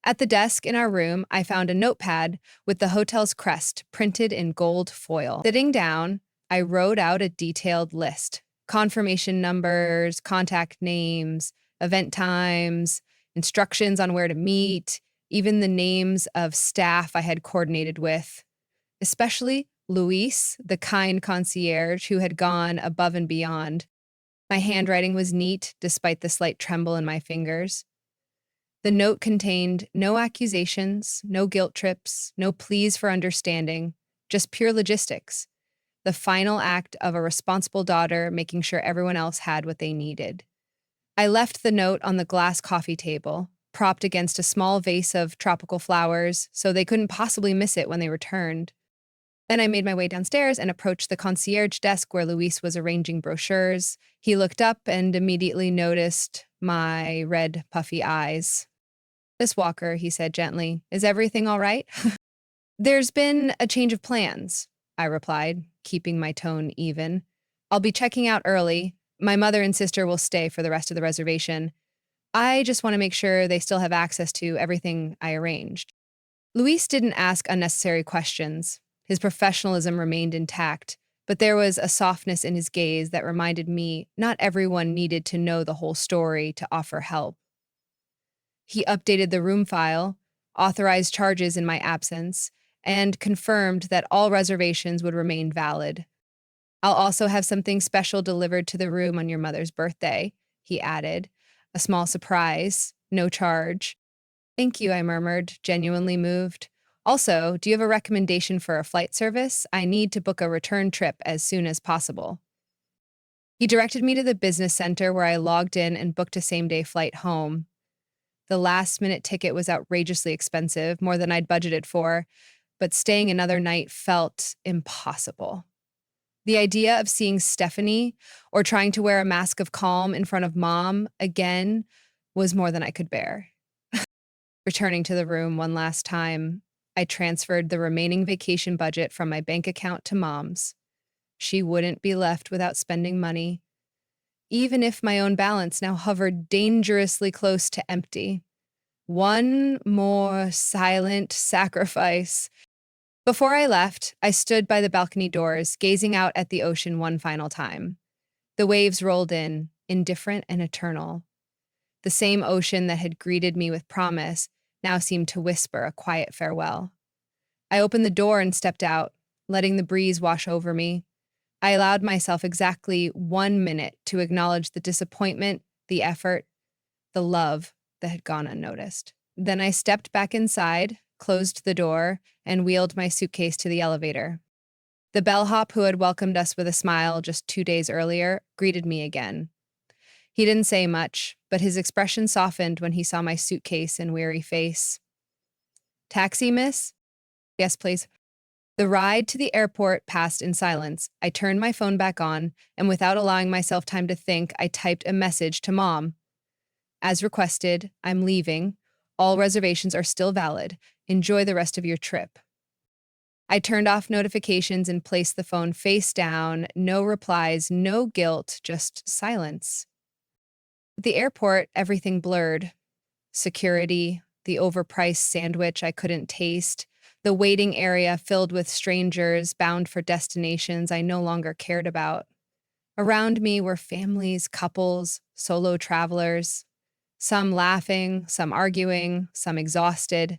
At the desk in our room, I found a notepad with the hotel's crest printed in gold foil. Sitting down, I wrote out a detailed list: confirmation numbers, contact names, event times, instructions on where to meet, even the names of staff I had coordinated with, especially Luis, the kind concierge who had gone above and beyond. My handwriting was neat despite the slight tremble in my fingers. The note contained no accusations, no guilt trips, no pleas for understanding, just pure logistics. The final act of a responsible daughter making sure everyone else had what they needed. I left the note on the glass coffee table, propped against a small vase of tropical flowers, so they couldn't possibly miss it when they returned. Then I made my way downstairs and approached the concierge desk where Luis was arranging brochures. He looked up and immediately noticed my red, puffy eyes. Miss Walker, he said gently, is everything all right? There's been a change of plans, I replied, keeping my tone even. I'll be checking out early. My mother and sister will stay for the rest of the reservation. I just want to make sure they still have access to everything I arranged. Luis didn't ask unnecessary questions. His professionalism remained intact, but there was a softness in his gaze that reminded me not everyone needed to know the whole story to offer help. He updated the room file, authorized charges in my absence, and confirmed that all reservations would remain valid. I'll also have something special delivered to the room on your mother's birthday, he added. A small surprise, no charge. Thank you, I murmured, genuinely moved. Also, do you have a recommendation for a flight service? I need to book a return trip as soon as possible. He directed me to the business center where I logged in and booked a same-day flight home. The last-minute ticket was outrageously expensive, more than I'd budgeted for, but staying another night felt impossible. The idea of seeing Stephanie or trying to wear a mask of calm in front of Mom again was more than I could bear. Returning to the room one last time, I transferred the remaining vacation budget from my bank account to Mom's. She wouldn't be left without spending money, even if my own balance now hovered dangerously close to empty. One more silent sacrifice. Before I left, I stood by the balcony doors, gazing out at the ocean one final time. The waves rolled in, indifferent and eternal. The same ocean that had greeted me with promise now seemed to whisper a quiet farewell. I opened the door and stepped out, letting the breeze wash over me. I allowed myself exactly 1 minute to acknowledge the disappointment, the effort, the love that had gone unnoticed. Then I stepped back inside, closed the door, and wheeled my suitcase to the elevator. The bellhop who had welcomed us with a smile just 2 days earlier greeted me again. He didn't say much, but his expression softened when he saw my suitcase and weary face. Taxi, miss? Yes, please. The ride to the airport passed in silence. I turned my phone back on, and without allowing myself time to think, I typed a message to Mom. As requested, I'm leaving. All reservations are still valid. Enjoy the rest of your trip. I turned off notifications and placed the phone face down. No replies, no guilt, just silence. At the airport, everything blurred. Security, the overpriced sandwich I couldn't taste, the waiting area filled with strangers bound for destinations I no longer cared about. Around me were families, couples, solo travelers, some laughing, some arguing, some exhausted.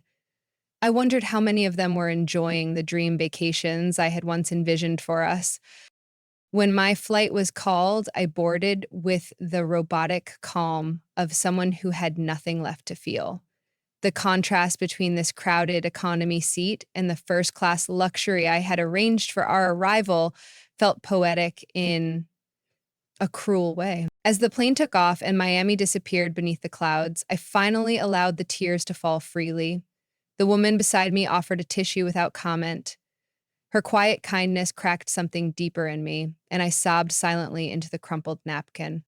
I wondered how many of them were enjoying the dream vacations I had once envisioned for us. When my flight was called, I boarded with the robotic calm of someone who had nothing left to feel. The contrast between this crowded economy seat and the first-class luxury I had arranged for our arrival felt poetic in a cruel way. As the plane took off and Miami disappeared beneath the clouds, I finally allowed the tears to fall freely. The woman beside me offered a tissue without comment. Her quiet kindness cracked something deeper in me, and I sobbed silently into the crumpled napkin.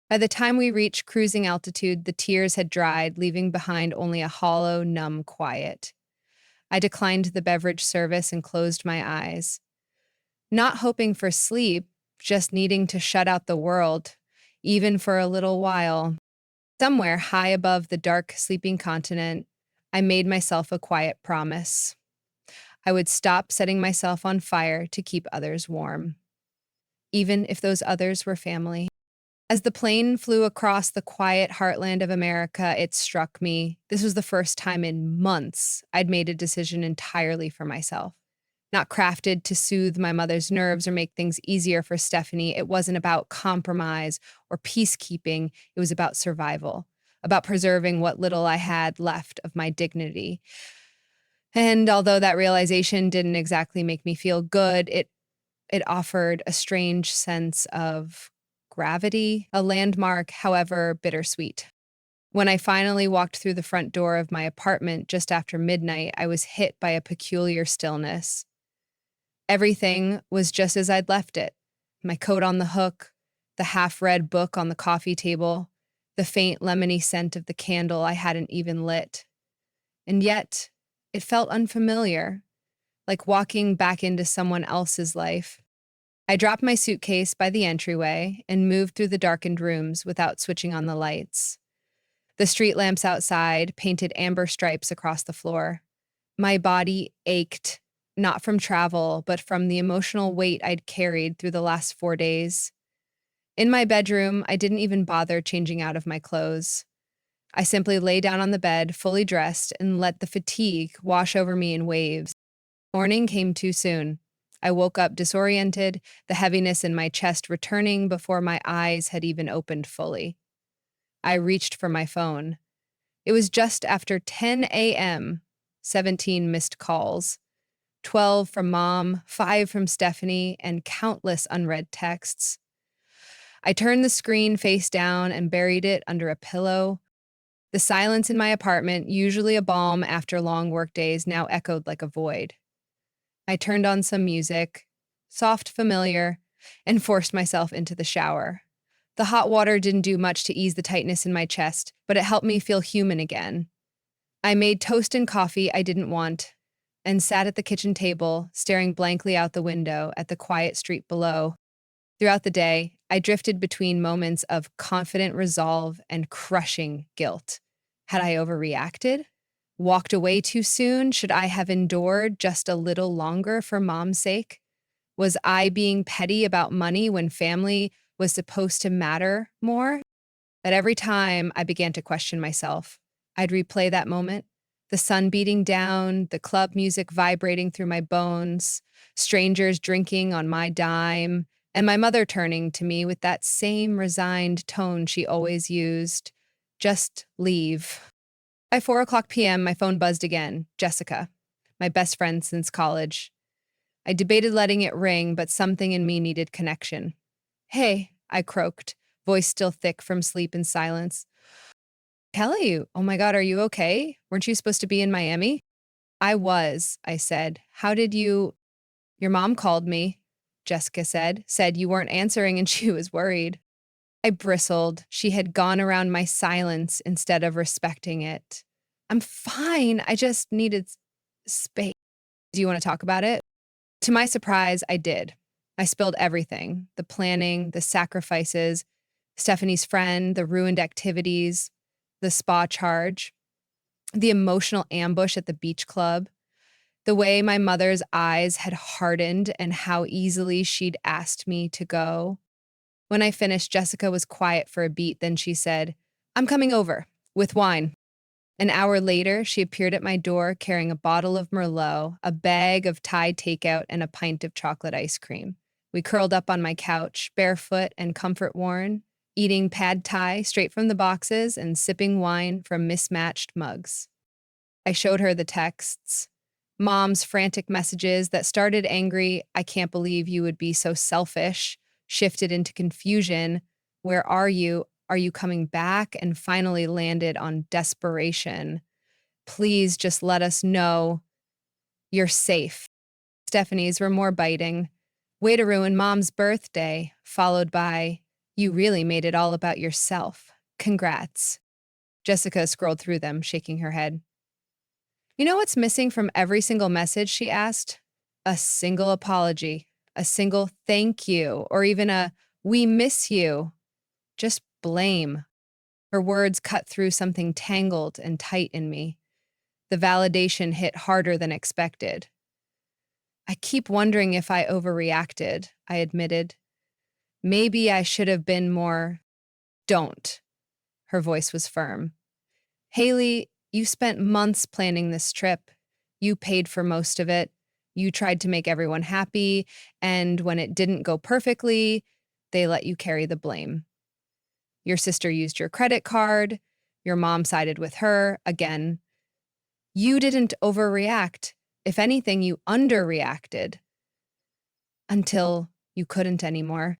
By the time we reached cruising altitude, the tears had dried, leaving behind only a hollow, numb quiet. I declined the beverage service and closed my eyes. Not hoping for sleep, just needing to shut out the world, even for a little while. Somewhere high above the dark, sleeping continent, I made myself a quiet promise. I would stop setting myself on fire to keep others warm, even if those others were family. As the plane flew across the quiet heartland of America, it struck me this was the first time in months I'd made a decision entirely for myself. Not crafted to soothe my mother's nerves or make things easier for Stephanie. It wasn't about compromise or peacekeeping. It was about survival, about preserving what little I had left of my dignity. And although that realization didn't exactly make me feel good, it offered a strange sense of gravity, a landmark, however bittersweet. When I finally walked through the front door of my apartment just after midnight, I was hit by a peculiar stillness. Everything was just as I'd left it. My coat on the hook, the half-read book on the coffee table, the faint lemony scent of the candle I hadn't even lit. And yet, it felt unfamiliar, like walking back into someone else's life. I dropped my suitcase by the entryway and moved through the darkened rooms without switching on the lights. The street lamps outside painted amber stripes across the floor. My body ached, not from travel, but from the emotional weight I'd carried through the last 4 days. In my bedroom, I didn't even bother changing out of my clothes. I simply lay down on the bed, fully dressed, and let the fatigue wash over me in waves. Morning came too soon. I woke up disoriented, the heaviness in my chest returning before my eyes had even opened fully. I reached for my phone. It was just after 10 a.m., 17 missed calls, 12 from Mom, 5 from Stephanie, and countless unread texts. I turned the screen face down and buried it under a pillow. The silence in my apartment, usually a balm after long workdays, now echoed like a void. I turned on some music, soft, familiar, and forced myself into the shower. The hot water didn't do much to ease the tightness in my chest, but it helped me feel human again. I made toast and coffee I didn't want and sat at the kitchen table, staring blankly out the window at the quiet street below. Throughout the day, I drifted between moments of confident resolve and crushing guilt. Had I overreacted? Walked away too soon? Should I have endured just a little longer for Mom's sake? Was I being petty about money when family was supposed to matter more? But every time I began to question myself, I'd replay that moment, the sun beating down, the club music vibrating through my bones, strangers drinking on my dime, and my mother turning to me with that same resigned tone she always used. Just leave. By 4 o'clock p.m., my phone buzzed again. Jessica, my best friend since college. I debated letting it ring, but something in me needed connection. Hey, I croaked, voice still thick from sleep and silence. Kelly, oh my God, are you okay? Weren't you supposed to be in Miami? I was, I said. How did you? Your mom called me, Jessica said you weren't answering and she was worried. I bristled. She had gone around my silence instead of respecting it. I'm fine. I just needed space. Do you want to talk about it? To my surprise, I did. I spilled everything, the planning, the sacrifices, Stephanie's friend, the ruined activities, the spa charge, the emotional ambush at the beach club, the way my mother's eyes had hardened and how easily she'd asked me to go. When I finished, Jessica was quiet for a beat, then she said, I'm coming over, with wine. An hour later, she appeared at my door carrying a bottle of Merlot, a bag of Thai takeout, and a pint of chocolate ice cream. We curled up on my couch, barefoot and comfort-worn, eating pad Thai straight from the boxes and sipping wine from mismatched mugs. I showed her the texts. Mom's frantic messages that started angry, I can't believe you would be so selfish, shifted into confusion, where are you? Are you coming back? And finally landed on desperation. Please just let us know you're safe. Stephanie's were more biting. Way to ruin Mom's birthday, followed by, you really made it all about yourself. Congrats. Jessica scrolled through them, shaking her head. You know what's missing from every single message, she asked? A single apology, a single thank you, or even a we miss you. Just blame. Her words cut through something tangled and tight in me. The validation hit harder than expected. I keep wondering if I overreacted, I admitted. Maybe I should have been more Don't. Her voice was firm. Haley, you spent months planning this trip. You paid for most of it. You tried to make everyone happy, and when it didn't go perfectly, they let you carry the blame. Your sister used your credit card. Your mom sided with her again. You didn't overreact. If anything, you underreacted until you couldn't anymore.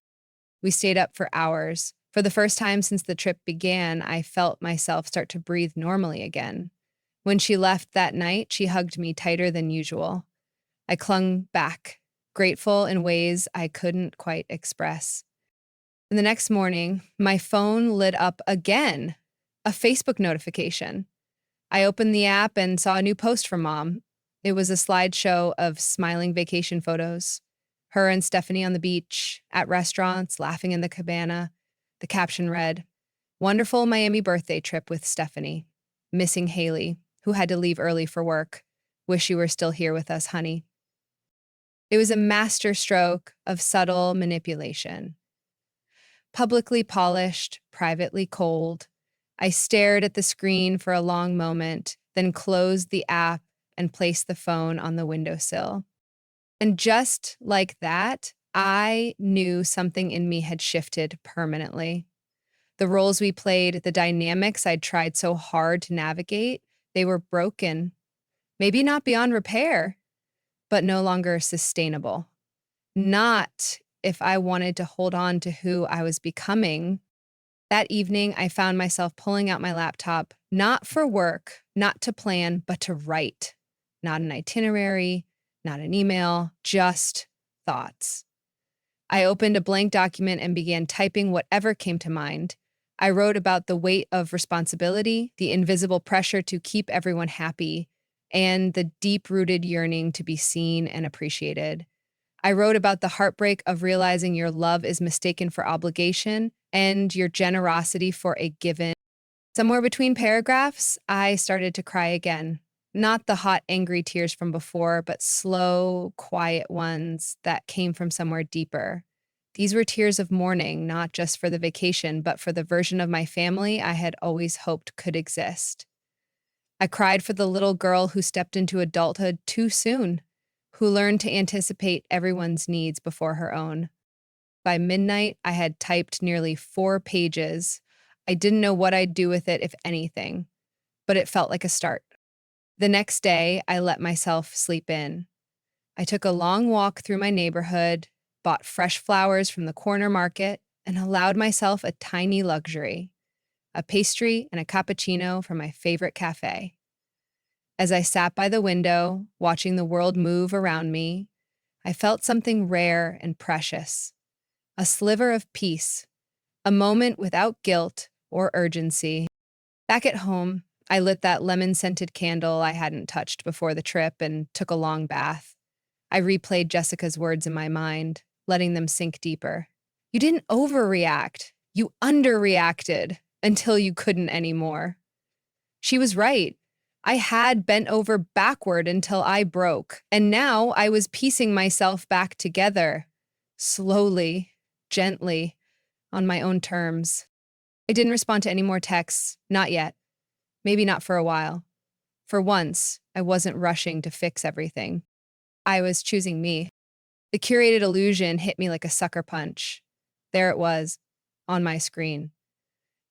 We stayed up for hours. For the first time since the trip began, I felt myself start to breathe normally again. When she left that night, she hugged me tighter than usual. I clung back, grateful in ways I couldn't quite express. And the next morning, my phone lit up again, a Facebook notification. I opened the app and saw a new post from Mom. It was a slideshow of smiling vacation photos. Her and Stephanie on the beach, at restaurants, laughing in the cabana. The caption read, "Wonderful Miami birthday trip with Stephanie. Missing Haley, who had to leave early for work. Wish you were still here with us, honey." It was a master stroke of subtle manipulation. Publicly polished, privately cold, I stared at the screen for a long moment, then closed the app and placed the phone on the windowsill. And just like that, I knew something in me had shifted permanently. The roles we played, the dynamics I'd tried so hard to navigate, they were broken. Maybe not beyond repair, but no longer sustainable. Not if I wanted to hold on to who I was becoming. That evening, I found myself pulling out my laptop, not for work, not to plan, but to write. Not an itinerary, not an email, just thoughts. I opened a blank document and began typing whatever came to mind. I wrote about the weight of responsibility, the invisible pressure to keep everyone happy, and the deep-rooted yearning to be seen and appreciated. I wrote about the heartbreak of realizing your love is mistaken for obligation and your generosity for a given. Somewhere between paragraphs, I started to cry again. Not the hot, angry tears from before, but slow, quiet ones that came from somewhere deeper. These were tears of mourning, not just for the vacation, but for the version of my family I had always hoped could exist. I cried for the little girl who stepped into adulthood too soon, who learned to anticipate everyone's needs before her own. By midnight, I had typed nearly 4 pages. I didn't know what I'd do with it, if anything, but it felt like a start. The next day, I let myself sleep in. I took a long walk through my neighborhood, bought fresh flowers from the corner market, and allowed myself a tiny luxury, a pastry and a cappuccino from my favorite cafe. As I sat by the window, watching the world move around me, I felt something rare and precious, a sliver of peace, a moment without guilt or urgency. Back at home, I lit that lemon-scented candle I hadn't touched before the trip and took a long bath. I replayed Jessica's words in my mind, letting them sink deeper. You didn't overreact. You underreacted until you couldn't anymore. She was right. I had bent over backward until I broke, and now I was piecing myself back together, slowly, gently, on my own terms. I didn't respond to any more texts, not yet. Maybe not for a while. For once, I wasn't rushing to fix everything. I was choosing me. The curated illusion hit me like a sucker punch. There it was, on my screen.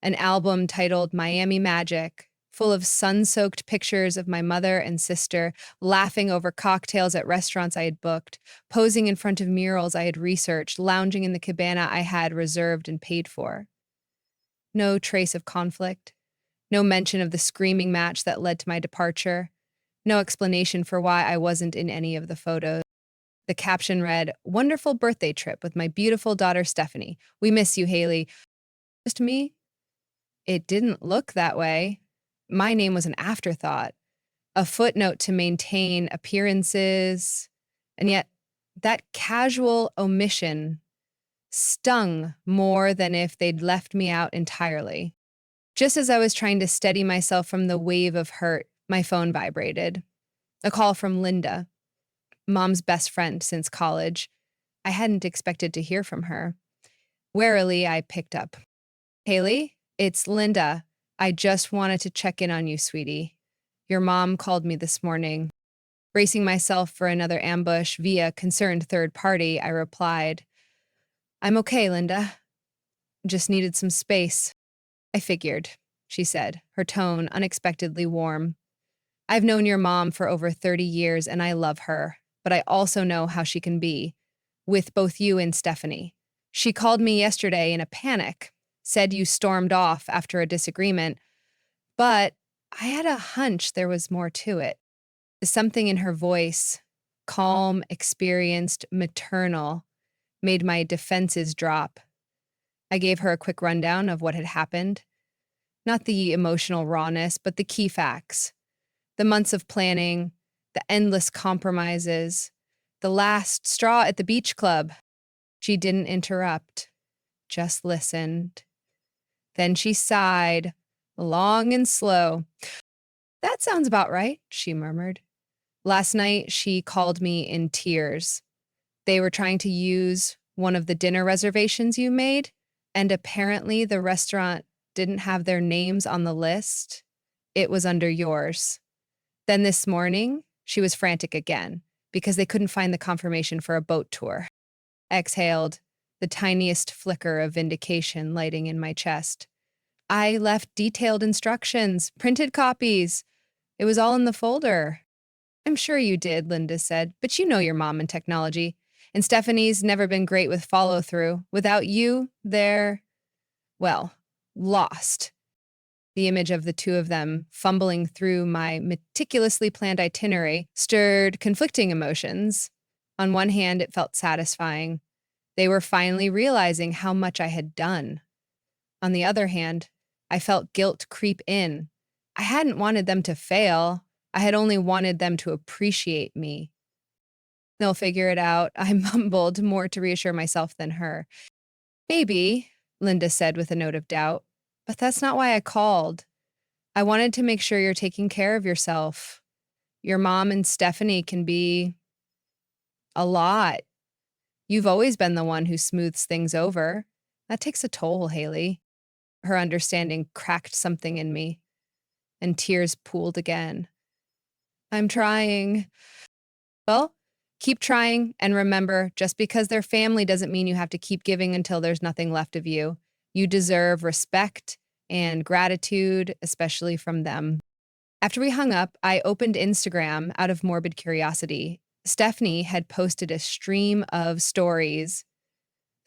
An album titled Miami Magic, full of sun-soaked pictures of my mother and sister, laughing over cocktails at restaurants I had booked, posing in front of murals I had researched, lounging in the cabana I had reserved and paid for. No trace of conflict. No mention of the screaming match that led to my departure. No explanation for why I wasn't in any of the photos. The caption read, "Wonderful birthday trip with my beautiful daughter Stephanie. We miss you, Haley." Just me? It didn't look that way. My name was an afterthought, a footnote to maintain appearances. And yet, that casual omission stung more than if they'd left me out entirely. Just as I was trying to steady myself from the wave of hurt, my phone vibrated. A call from Linda, Mom's best friend since college. I hadn't expected to hear from her. Warily, I picked up. Haley, it's Linda. I just wanted to check in on you, sweetie. Your mom called me this morning. Bracing myself for another ambush via concerned third party, I replied, I'm okay, Linda. Just needed some space. I figured, she said, her tone unexpectedly warm. I've known your mom for over 30 years and I love her, but I also know how she can be, with both you and Stephanie. She called me yesterday in a panic, said you stormed off after a disagreement, but I had a hunch there was more to it. Something in her voice, calm, experienced, maternal, made my defenses drop. I gave her a quick rundown of what had happened. Not the emotional rawness, but the key facts. The months of planning, the endless compromises, the last straw at the beach club. She didn't interrupt, just listened. Then she sighed, long and slow. That sounds about right, she murmured. Last night, she called me in tears. They were trying to use one of the dinner reservations you made, and apparently the restaurant didn't have their names on the list. It was under yours. Then this morning, she was frantic again because they couldn't find the confirmation for a boat tour. I exhaled, the tiniest flicker of vindication lighting in my chest. I left detailed instructions, printed copies. It was all in the folder. I'm sure you did, Linda said, but you know your mom and technology. And Stephanie's never been great with follow through. Without you, they're, well, lost. The image of the two of them fumbling through my meticulously planned itinerary stirred conflicting emotions. On one hand, it felt satisfying. They were finally realizing how much I had done. On the other hand, I felt guilt creep in. I hadn't wanted them to fail. I had only wanted them to appreciate me. They'll figure it out, I mumbled, more to reassure myself than her. Maybe, Linda said with a note of doubt, but that's not why I called. I wanted to make sure you're taking care of yourself. Your mom and Stephanie can be a lot. You've always been the one who smooths things over. That takes a toll, Haley. Her understanding cracked something in me, and tears pooled again. I'm trying. Well, keep trying, and remember, just because they're family doesn't mean you have to keep giving until there's nothing left of you. You deserve respect and gratitude, especially from them. After we hung up, I opened Instagram out of morbid curiosity. Stephanie had posted a stream of stories,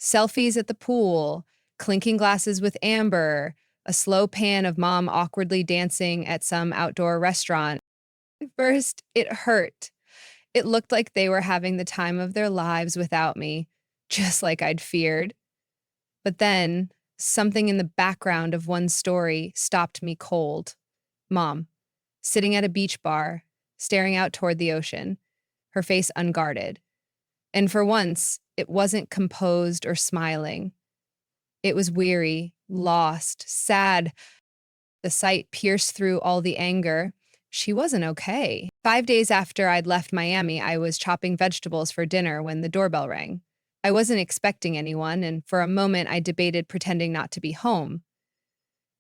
selfies at the pool, clinking glasses with Amber, a slow pan of mom awkwardly dancing at some outdoor restaurant. At first, it hurt. It looked like they were having the time of their lives without me, just like I'd feared. But then, something in the background of one story stopped me cold. Mom, sitting at a beach bar, staring out toward the ocean, her face unguarded. And for once, it wasn't composed or smiling. It was weary, lost, sad. The sight pierced through all the anger. She wasn't okay. 5 days after I'd left Miami, I was chopping vegetables for dinner when the doorbell rang. I wasn't expecting anyone, and for a moment I debated pretending not to be home.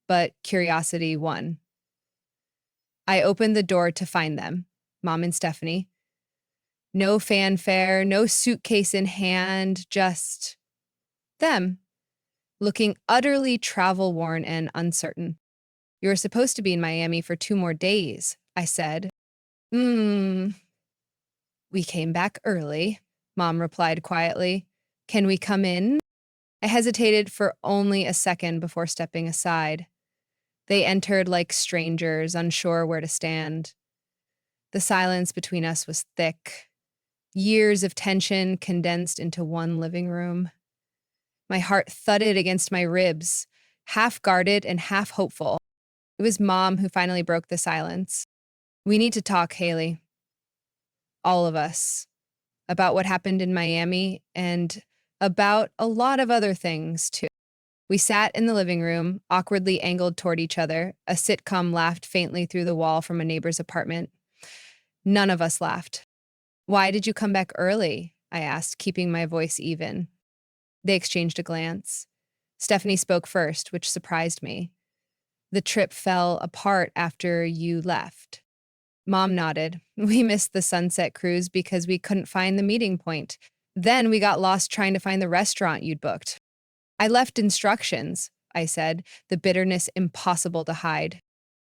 But curiosity won. I opened the door to find them, Mom and Stephanie. No fanfare, no suitcase in hand, just them, looking utterly travel-worn and uncertain. You were supposed to be in Miami for 2 more days, I said. We came back early, Mom replied quietly. Can we come in? I hesitated for only a second before stepping aside. They entered like strangers, unsure where to stand. The silence between us was thick. Years of tension condensed into one living room. My heart thudded against my ribs, half guarded and half hopeful. It was Mom who finally broke the silence. We need to talk, Haley. All of us. About what happened in Miami and about a lot of other things, too. We sat in the living room, awkwardly angled toward each other. A sitcom laughed faintly through the wall from a neighbor's apartment. None of us laughed. Why did you come back early? I asked, keeping my voice even. They exchanged a glance. Stephanie spoke first, which surprised me. The trip fell apart after you left. Mom nodded. We missed the sunset cruise because we couldn't find the meeting point. Then we got lost trying to find the restaurant you'd booked. I left instructions, I said, the bitterness impossible to hide.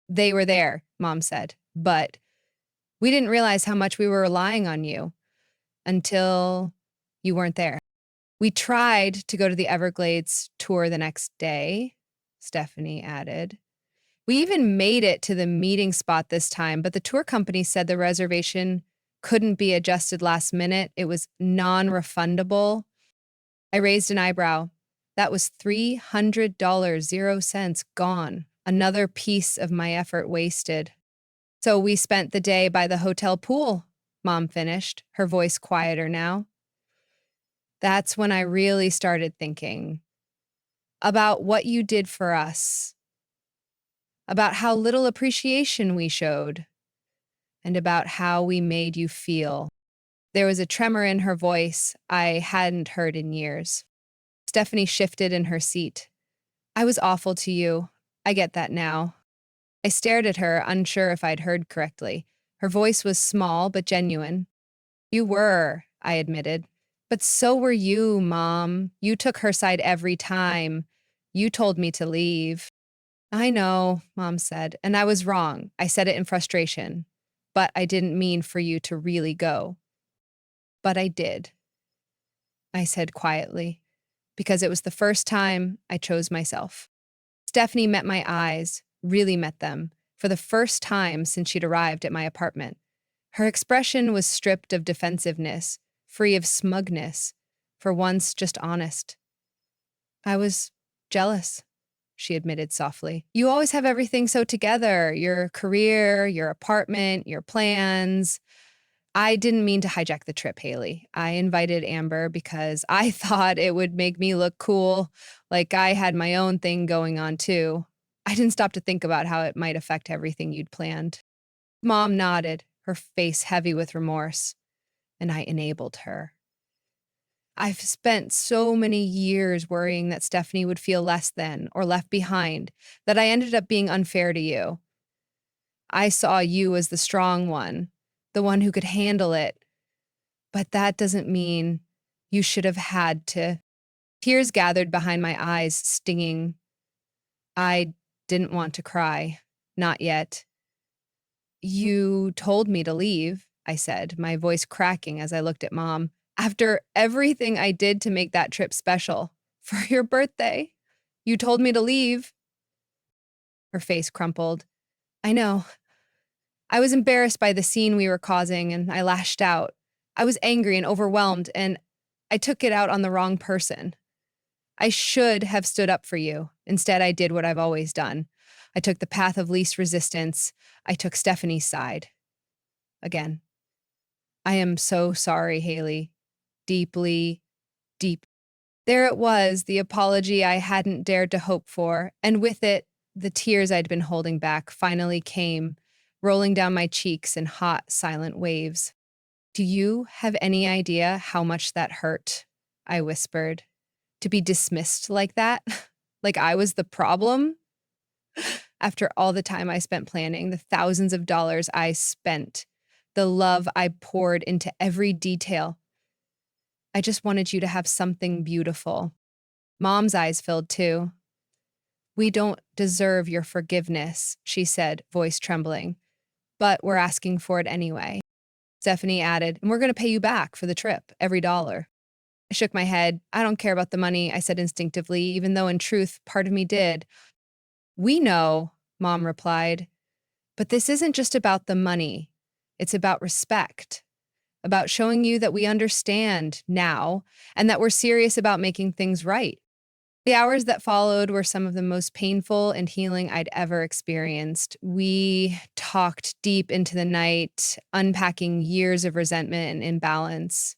They were there, Mom said, but we didn't realize how much we were relying on you until you weren't there. We tried to go to the Everglades tour the next day, Stephanie added. We even made it to the meeting spot this time, but the tour company said the reservation couldn't be adjusted last minute. It was non-refundable. I raised an eyebrow. That was $300, 0 cents gone. Another piece of my effort wasted. So we spent the day by the hotel pool, Mom finished, her voice quieter now. That's when I really started thinking about what you did for us, about how little appreciation we showed, and about how we made you feel. There was a tremor in her voice I hadn't heard in years. Stephanie shifted in her seat. I was awful to you. I get that now. I stared at her, unsure if I'd heard correctly. Her voice was small but genuine. You were, I admitted. But so were you, Mom. You took her side every time. You told me to leave. I know, Mom said, and I was wrong. I said it in frustration. But I didn't mean for you to really go. But I did, I said quietly, because it was the first time I chose myself. Stephanie met my eyes, really met them, for the first time since she'd arrived at my apartment. Her expression was stripped of defensiveness, free of smugness, for once just honest. I was jealous, she admitted softly. You always have everything so together, your career, your apartment, your plans. I didn't mean to hijack the trip, Haley. I invited Amber because I thought it would make me look cool, like I had my own thing going on too. I didn't stop to think about how it might affect everything you'd planned. Mom nodded, her face heavy with remorse, and I enabled her. I've spent so many years worrying that Stephanie would feel less than or left behind that I ended up being unfair to you. I saw you as the strong one, the one who could handle it. But that doesn't mean you should have had to. Tears gathered behind my eyes, stinging. I didn't want to cry. Not yet. You told me to leave, I said, my voice cracking as I looked at Mom. After everything I did to make that trip special. For your birthday. You told me to leave. Her face crumpled. I know. I was embarrassed by the scene we were causing, and I lashed out. I was angry and overwhelmed, and I took it out on the wrong person. I should have stood up for you. Instead, I did what I've always done. I took the path of least resistance. I took Stephanie's side. Again. I am so sorry, Haley. Deeply, deep. There it was, the apology I hadn't dared to hope for, and with it, the tears I'd been holding back finally came, rolling down my cheeks in hot, silent waves. Do you have any idea how much that hurt? I whispered. To be dismissed like that? Like I was the problem? After all the time I spent planning, the thousands of dollars I spent, the love I poured into every detail. I just wanted you to have something beautiful. Mom's eyes filled too. We don't deserve your forgiveness, she said, voice trembling. But we're asking for it anyway. Stephanie added, and we're going to pay you back for the trip, every dollar. I shook my head. I don't care about the money, I said instinctively, even though in truth, part of me did. We know, Mom replied, but this isn't just about the money. It's about respect, about showing you that we understand now and that we're serious about making things right. The hours that followed were some of the most painful and healing I'd ever experienced. We talked deep into the night, unpacking years of resentment and imbalance.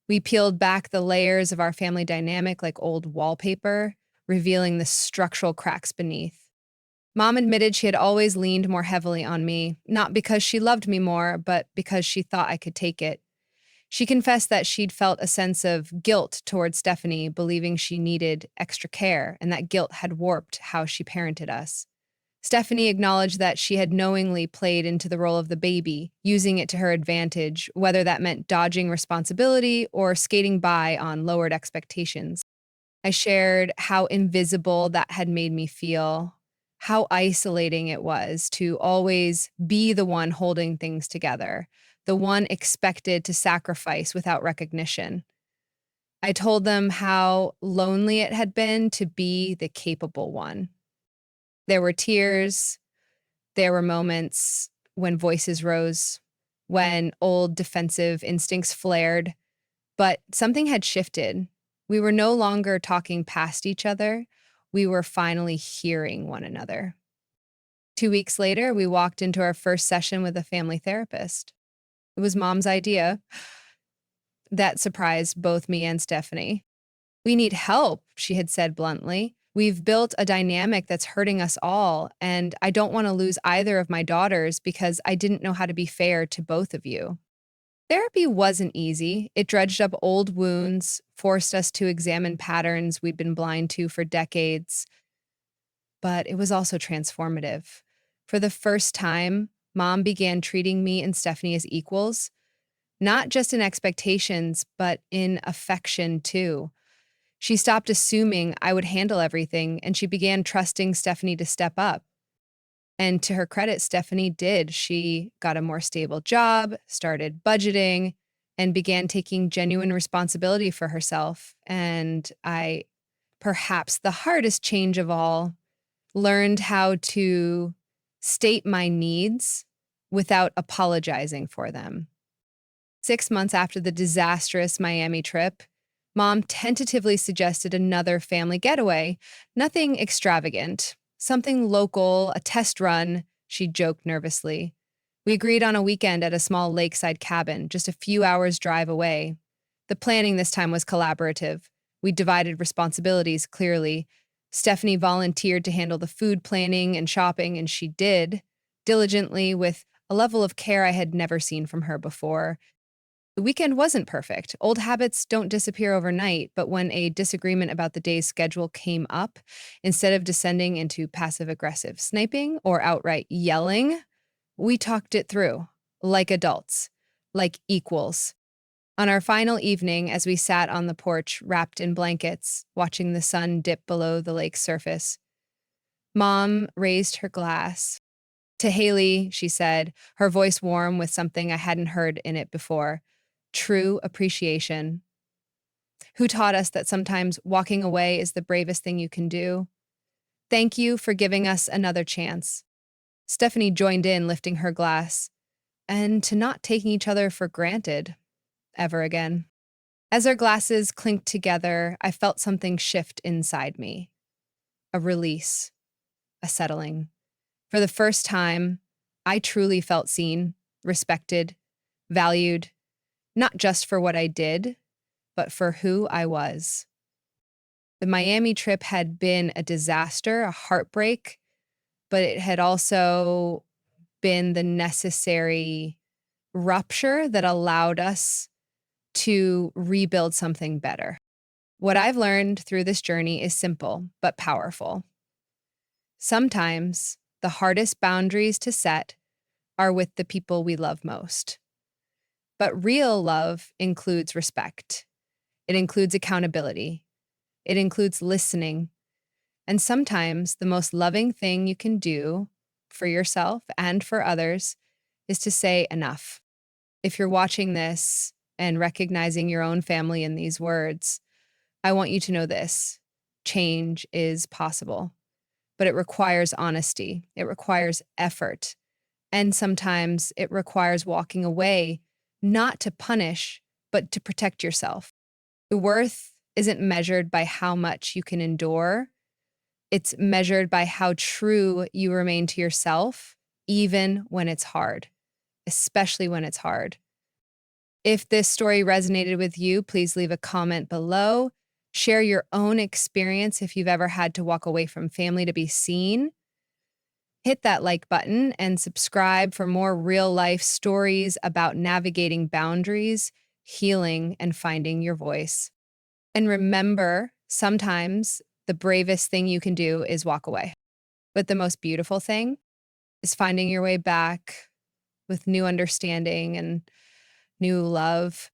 We peeled back the layers of our family dynamic like old wallpaper, revealing the structural cracks beneath. Mom admitted she had always leaned more heavily on me, not because she loved me more, but because she thought I could take it. She confessed that she'd felt a sense of guilt towards Stephanie, believing she needed extra care, and that guilt had warped how she parented us. Stephanie acknowledged that she had knowingly played into the role of the baby, using it to her advantage, whether that meant dodging responsibility or skating by on lowered expectations. I shared how invisible that had made me feel, how isolating it was to always be the one holding things together, the one expected to sacrifice without recognition. I told them how lonely it had been to be the capable one. There were tears, there were moments when voices rose, when old defensive instincts flared, but something had shifted. We were no longer talking past each other. We were finally hearing one another. 2 weeks later, we walked into our first session with a family therapist. It was mom's idea that surprised both me and Stephanie. We need help, she had said bluntly. We've built a dynamic that's hurting us all, and I don't want to lose either of my daughters because I didn't know how to be fair to both of you. Therapy wasn't easy. It dredged up old wounds, forced us to examine patterns we'd been blind to for decades, but it was also transformative. For the first time, mom began treating me and Stephanie as equals, not just in expectations, but in affection too. She stopped assuming I would handle everything, and she began trusting Stephanie to step up. And to her credit, Stephanie did. She got a more stable job, started budgeting, and began taking genuine responsibility for herself. And I, perhaps the hardest change of all, learned how to state my needs without apologizing for them. 6 months after the disastrous Miami trip, mom tentatively suggested another family getaway. Nothing extravagant, something local, a test run, she joked nervously. We agreed on a weekend at a small lakeside cabin, just a few hours' drive away. The planning this time was collaborative. We divided responsibilities clearly. Stephanie volunteered to handle the food planning and shopping, and she did, diligently, with a level of care I had never seen from her before. The weekend wasn't perfect. Old habits don't disappear overnight, but when a disagreement about the day's schedule came up, instead of descending into passive aggressive sniping or outright yelling, we talked it through, like adults, like equals. On our final evening, as we sat on the porch wrapped in blankets, watching the sun dip below the lake's surface, mom raised her glass. To Haley, she said, her voice warm with something I hadn't heard in it before. True appreciation. Who taught us that sometimes walking away is the bravest thing you can do? Thank you for giving us another chance. Stephanie joined in, lifting her glass, and to not taking each other for granted ever again. As our glasses clinked together, I felt something shift inside me. A release, a settling. For the first time, I truly felt seen, respected, valued, not just for what I did, but for who I was. The Miami trip had been a disaster, a heartbreak, but it had also been the necessary rupture that allowed us to rebuild something better. What I've learned through this journey is simple but powerful. Sometimes the hardest boundaries to set are with the people we love most. But real love includes respect. It includes accountability. It includes listening. And sometimes the most loving thing you can do for yourself and for others is to say enough. If you're watching this and recognizing your own family in these words, I want you to know this. Change is possible, but it requires honesty. It requires effort. And sometimes it requires walking away, not to punish, but to protect yourself. The worth isn't measured by how much you can endure. It's measured by how true you remain to yourself, even when it's hard, especially when it's hard. If this story resonated with you, please leave a comment below. Share your own experience if you've ever had to walk away from family to be seen. Hit that like button and subscribe for more real life stories about navigating boundaries, healing, and finding your voice. And remember, sometimes the bravest thing you can do is walk away. But the most beautiful thing is finding your way back with new understanding and new love.